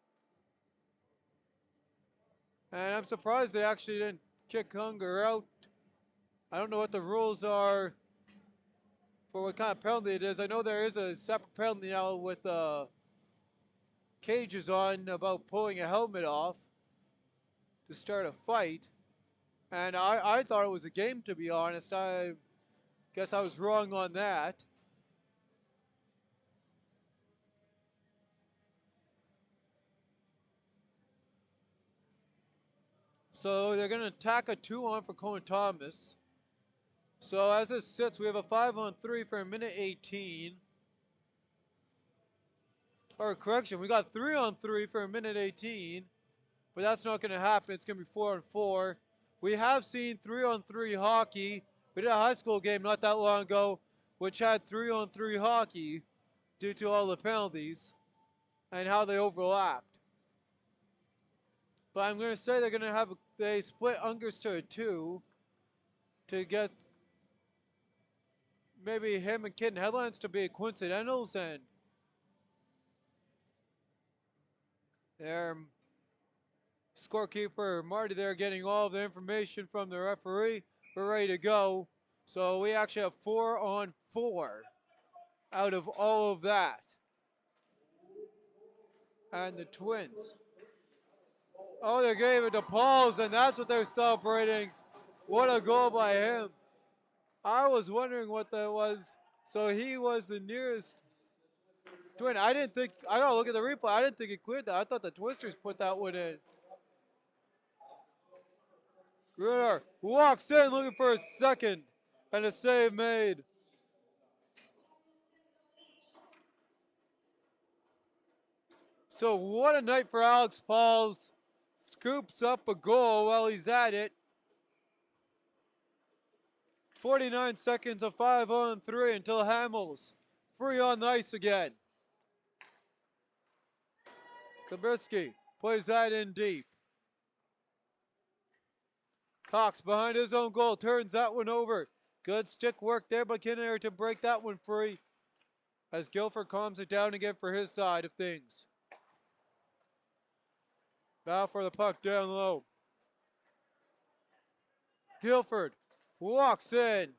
And I'm surprised they actually didn't kick Unger out. I don't know what the rules are for what kind of penalty it is. I know there is a separate penalty now with cages on about pulling a helmet off to start a fight. And I thought it was a game, to be honest. I guess I was wrong on that. So they're going to attack a 2-on for Cohen Thomas. So as it sits, we have a 5-on-3 for a minute 18. Or correction, we got 3-on-3 for a minute 18. But that's not going to happen. It's going to be 4-on-4. We have seen 3-on-3 hockey. We did a high school game not that long ago, which had 3-on-3 hockey due to all the penalties and how they overlapped. But I'm going to say they're going to they split Ungers to a 2 to get maybe him and Caden Headlands to be coincidentals, and their scorekeeper Marty there getting all the information from the referee. We're ready to go. So we actually have 4-on-4 out of all of that. And the Twins. Oh, they gave it to Pauls, and that's what they're celebrating. What a goal by him. I was wondering what that was. So he was the nearest Twin. I gotta look at the replay. I didn't think he cleared that. I thought the Twisters put that one in. Gruner walks in looking for a second, and a save made. So what a night for Alex Pauls. Scoops up a goal while he's at it. 49 seconds of 5-on-3 until Hamels free on the ice again. Kabrisky plays that in deep. Cox behind his own goal, turns that one over. Good stick work there by Kinnear to break that one free as Guilford calms it down again for his side of things. Battle for the puck down low. Guilford walks in.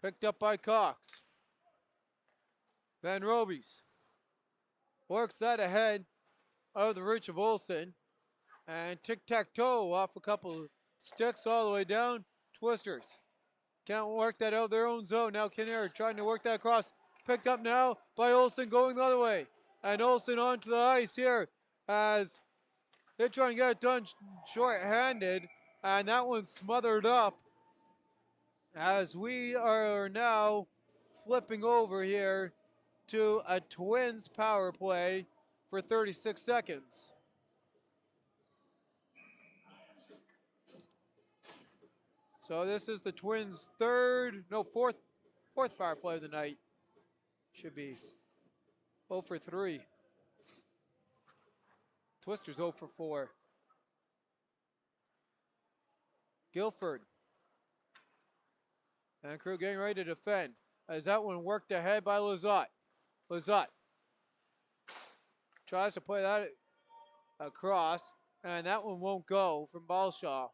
Picked up by Cox. Van Robies works that ahead out of the reach of Olsen. And tic-tac-toe off a couple of sticks all the way down. Twisters can't work that out of their own zone. Now Kinnear trying to work that across. Picked up now by Olsen going the other way. And Olsen onto the ice here as they try and get it done short-handed. And that one's smothered up as we are now flipping over here to a Twins power play for 36 seconds. So this is the Twins' fourth power play of the night. Should be 0 for 3. Twisters 0 for 4. Guilford. And crew getting ready to defend as that one worked ahead by Lizotte. Lizotte tries to play that across, and that one won't go from Balshaw.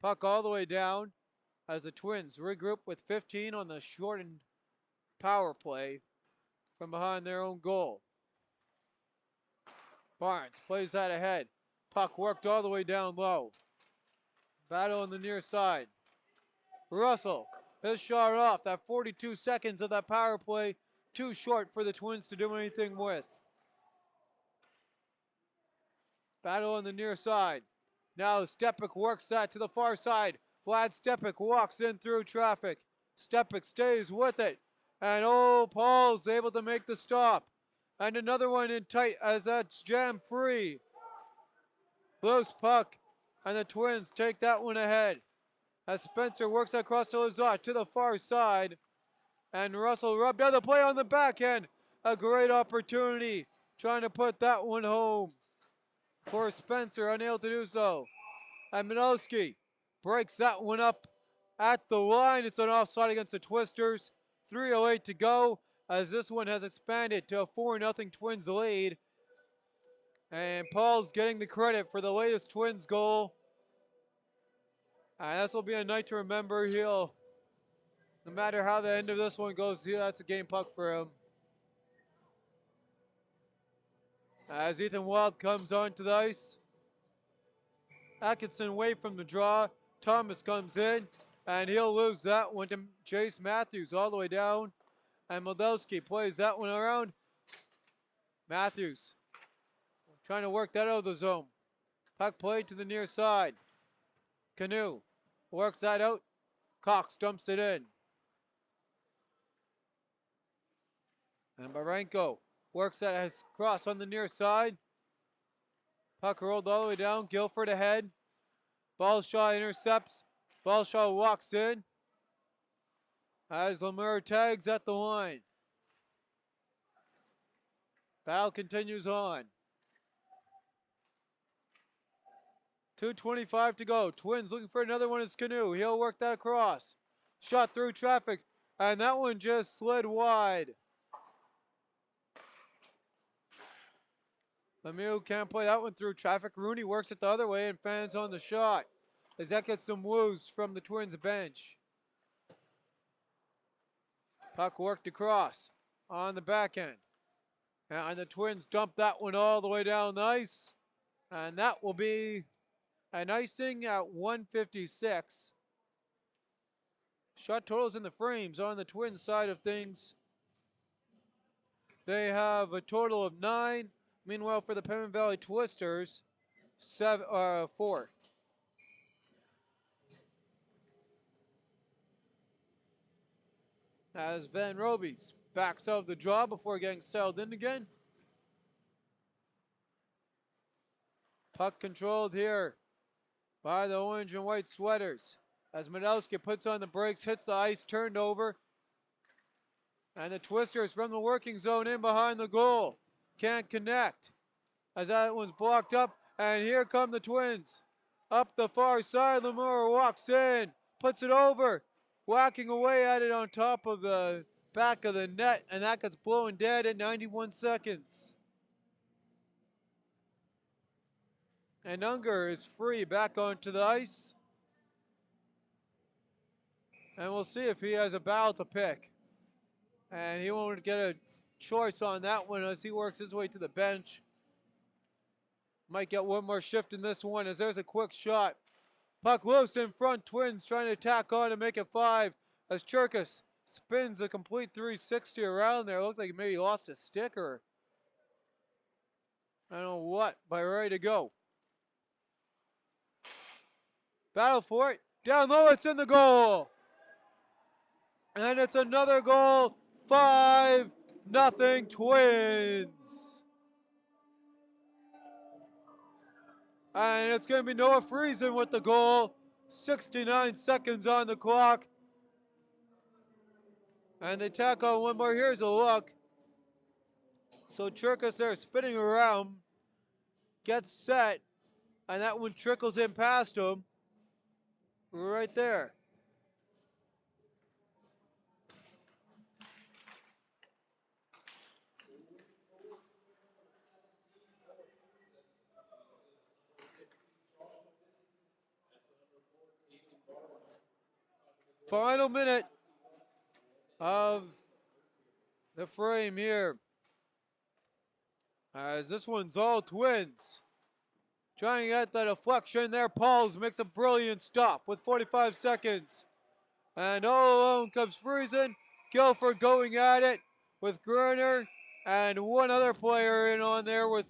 Puck all the way down as the Twins regroup with 15 on the shortened power play from behind their own goal. Barnes plays that ahead. Puck worked all the way down low. Battle on the near side. Russell, his shot off. That 42 seconds of that power play, too short for the Twins to do anything with. Battle on the near side. Now Stepik works that to the far side. Vlad Stepik walks in through traffic. Stepik stays with it. And Paul's able to make the stop. And another one in tight as that's jam free. Loose puck. And the Twins take that one ahead. As Spencer works across to Lazat to the far side. And Russell rubbed out the play on the backhand. A great opportunity. Trying to put that one home. For Spencer, unable to do so. And Minowski breaks that one up at the line. It's an offside against the Twisters. 3:08 to go as this one has expanded to a 4-0 Twins lead. And Paul's getting the credit for the latest Twins goal. And this will be a night to remember. No matter how the end of this one goes, that's a game puck for him. As Ethan Wild comes onto the ice. Atkinson away from the draw. Thomas comes in, and he'll lose that one to Chase Matthews all the way down. And Moldowski plays that one around. Matthews trying to work that out of the zone. Puck played to the near side. Canoe works that out. Cox dumps it in. And Barenko works that cross on the near side. Puck rolled all the way down. Guilford ahead. Ballshaw intercepts. Ballshaw walks in. As Lemur tags at the line. Battle continues on. 2:25 to go. Twins looking for another one. It's Canoe. He'll work that across. Shot through traffic. And that one just slid wide. Lemieux can't play that one through traffic. Rooney works it the other way and fans on the shot. As that gets some woos from the Twins bench. Puck worked across on the back end. And the Twins dump that one all the way down the ice. And that will be an icing at 156. Shot totals in the frames on the Twins side of things. They have a total of 9. Meanwhile, for the Pemmon Valley Twisters, 4. As Van Robies backs out of the draw before getting settled in again. Puck controlled here by the orange and white sweaters. As Medowski puts on the brakes, hits the ice, turned over. And the Twisters from the working zone in behind the goal. Can't connect. As that one's blocked up. And here come the Twins. Up the far side, Lemur walks in. Puts it over. Whacking away at it on top of the back of the net. And that gets blown dead at 91 seconds. And Unger is free back onto the ice. And we'll see if he has a battle to pick. And he won't get a choice on that one as he works his way to the bench. Might get one more shift in this one as there's a quick shot. Puck loose in front. Twins trying to tack on and make it 5 as Cherkis spins a complete 360 around there. Looked like he maybe lost a stick or I don't know what, but ready to go. Battle for it. Down low, it's in the goal. And it's another goal. 5-0 Twins. And it's going to be Noah Friesen with the goal. 69 seconds on the clock. And they tack on one more. Here's a look. So Cherkis there spinning around. Gets set. And that one trickles in past him. Right there. Final minute of the frame here. As this one's all Twins. Trying to get that deflection there. Pauls makes a brilliant stop with 45 seconds. And all alone comes Friesen. Guilford going at it with Gruner. And one other player in on there with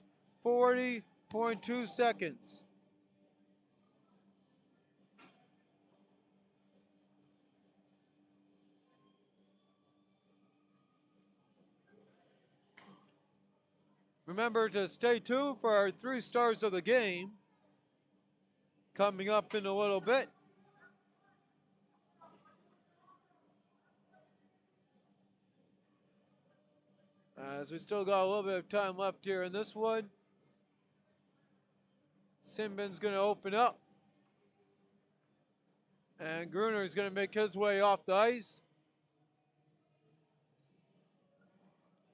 40.2 seconds. Remember to stay tuned for our 3 stars of the game coming up in a little bit. As we still got a little bit of time left here in this one. Sinbin's going to open up. And Gruner is going to make his way off the ice.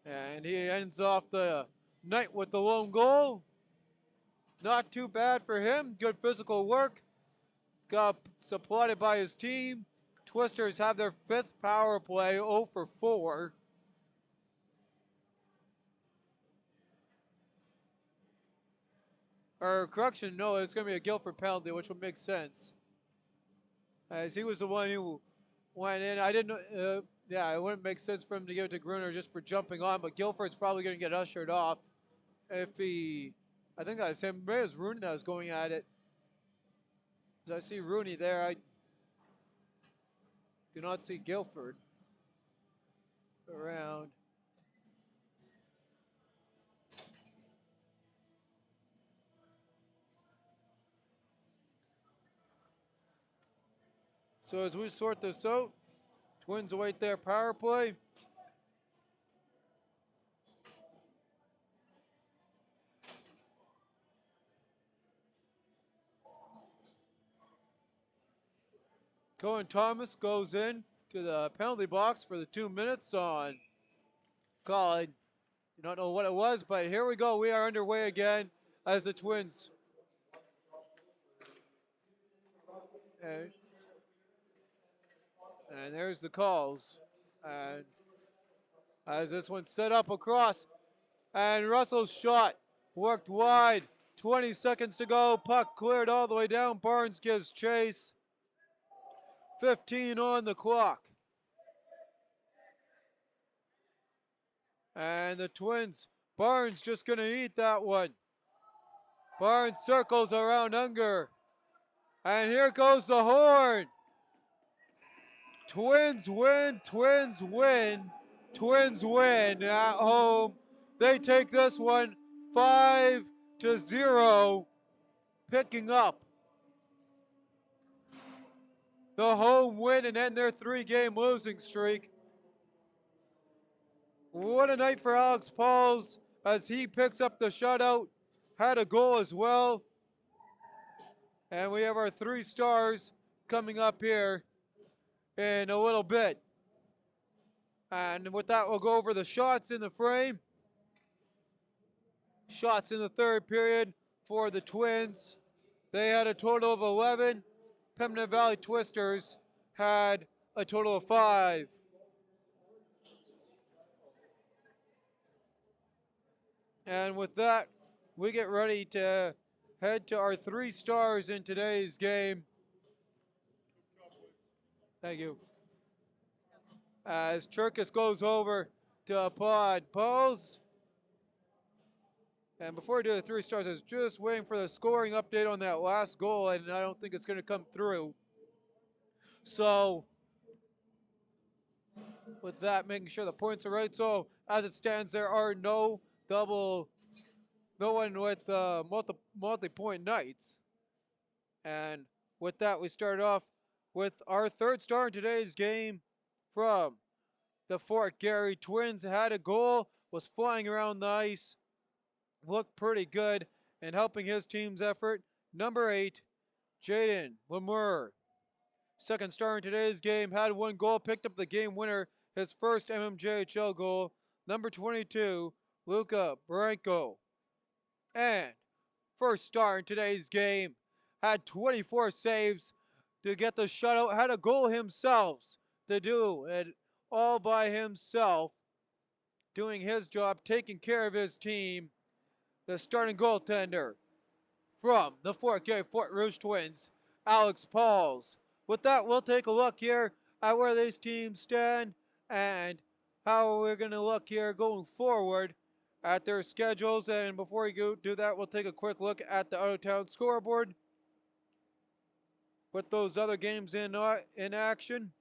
And he ends off the night with the lone goal. Not too bad for him. Good physical work. Got supported by his team. Twisters have their 5th power play, 0 for 4. Or correction, no, it's going to be a Guilford penalty, which would make sense. As he was the one who went in. I didn't yeah, it wouldn't make sense for him to give it to Gruner just for jumping on, but Guilford's probably going to get ushered off if he, I think that was him. Maybe it was Rooney that was going at it. As I see Rooney there, I do not see Guilford around. So as we sort this out, Twins await their power play. Cohen Thomas goes in to the penalty box for the 2 minutes on call. I do not know what it was, but here we go. We are underway again as the Twins. And there's the calls. And as this one's set up across, and Russell's shot worked wide. 20 seconds to go. Puck cleared all the way down. Barnes gives chase. 15 on the clock. And the Twins, Barnes just going to eat that one. Barnes circles around Unger. And here goes the horn. Twins win, Twins win, Twins win at home. They take this one 5-0, picking up the home win and end their 3-game losing streak. What a night for Alex Pauls as he picks up the shutout, had a goal as well. And we have our 3 stars coming up here in a little bit. And with that, we'll go over the shots in the frame. Shots in the 3rd period for the Twins. They had a total of 11. Pembina Valley Twisters had a total of 5. And with that, we get ready to head to our 3 stars in today's game. Thank you. As Cherkis goes over to Pod Pauls. And before we do the 3 stars, I was just waiting for the scoring update on that last goal, and I don't think it's going to come through. So, with that, making sure the points are right. So, as it stands, there are no one with multi-point nights. And with that, we start off with our 3rd star in today's game from the Fort Garry Twins. Had a goal, was flying around the ice, looked pretty good and helping his team's effort. Number 8, Jaden Lemur. 2nd star in today's game, had 1 goal, picked up the game winner, his first MMJHL goal. Number 22, Luca Branco. And 1st star in today's game, had 24 saves to get the shutout, had a goal himself to do it all by himself, doing his job, taking care of his team. The starting goaltender from the Fort Garry Fort Rouge Twins, Alex Pauls. With that, we'll take a look here at where these teams stand and how we're going to look here going forward at their schedules. And before we do that, we'll take a quick look at the out-of-town scoreboard with those other games in action.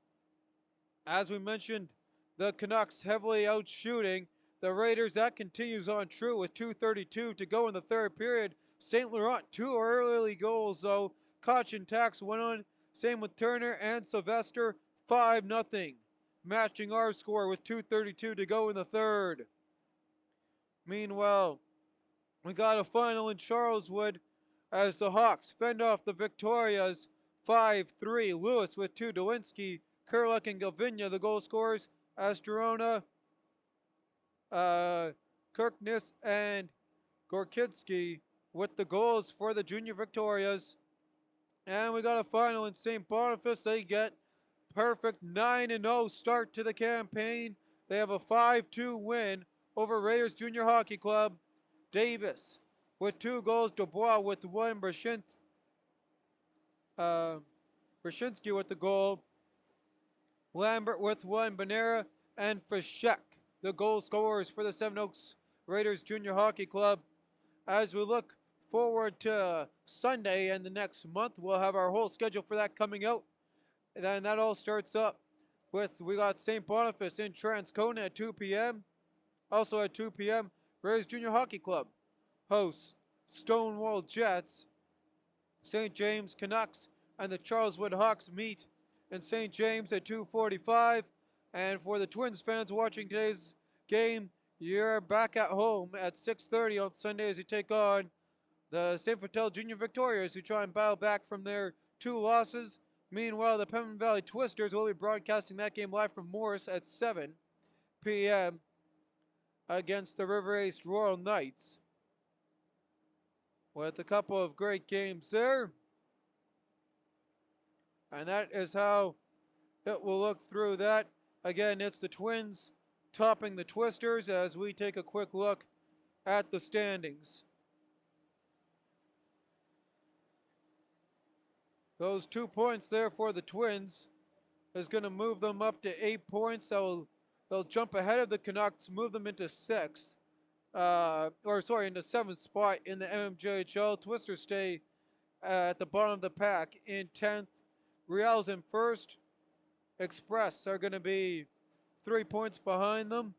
As we mentioned, the Canucks heavily outshooting The Raiders, that continues on true with 2:32 to go in the third period. St. Laurent, 2 early goals though. Koch and Tax went on. Same with Turner and Sylvester, 5-0. Matching our score with 2:32 to go in the third. Meanwhile, we got a final in Charleswood as the Hawks fend off the Victorias 5-3. Lewis with 2, Dolinsky, Kurluk, and Galvinia the goal scorers. Astrona, Kirkness, and Gorkitsky with the goals for the Junior Victorias. And we got a final in St. Boniface. They get perfect 9-0 start to the campaign. They have a 5-2 win over Raiders Junior Hockey Club. Davis with 2 goals, Dubois with 1, Brzezinski with the goal, Lambert with 1, Banera, and Fischek, the goal scorers for the Seven Oaks Raiders Junior Hockey Club. As we look forward to Sunday and the next month, we'll have our whole schedule for that coming out. And then that all starts up with, we got St. Boniface in Transcona at 2 p.m. Also at 2 p.m., Raiders Junior Hockey Club hosts Stonewall Jets. St. James Canucks and the Charleswood Hawks meet in St. James at 2:45. And for the Twins fans watching today's game, you're back at home at 6:30 on Sunday as you take on the St. Vital Junior Victorias, who try and battle back from their 2 losses. Meanwhile, the Pembroke Valley Twisters will be broadcasting that game live from Morris at 7 p.m. against the River East Royal Knights, with a couple of great games there. And that is how it will look through that. Again, it's the Twins topping the Twisters as we take a quick look at the standings. Those 2 points there for the Twins is going to move them up to 8 points. They'll jump ahead of the Canucks, move them into 6th. Into 7th spot in the MMJHL. Twisters stay at the bottom of the pack in 10th. Real's in 1st. Express are going to be 3 points behind them.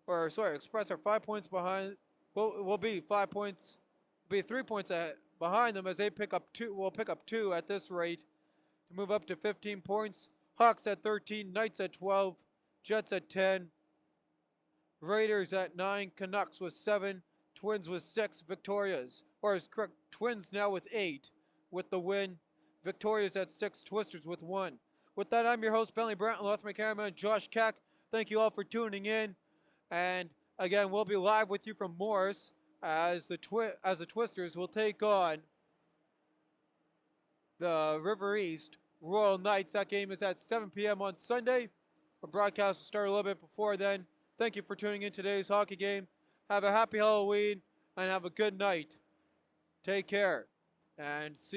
Express are 5 points behind. Will be 5 points. Be 3 points behind them as they pick up 2. Will pick up 2 at this rate to move up to 15 points. Hawks at 13. Knights at 12. Jets at 10. Raiders at 9. Canucks with 7. Twins with 6. Victorias, Twins now with 8 with the win. Victorias at 6. Twisters with 1. With that, I'm your host, Bentley Brandt, along with my cameraman, Josh Keck. Thank you all for tuning in. And again, we'll be live with you from Morris as the Twisters will take on the River East Royal Knights. That game is at 7 p.m. on Sunday. Our broadcast will start a little bit before then. Thank you for tuning in today's hockey game. Have a happy Halloween and have a good night. Take care and see you.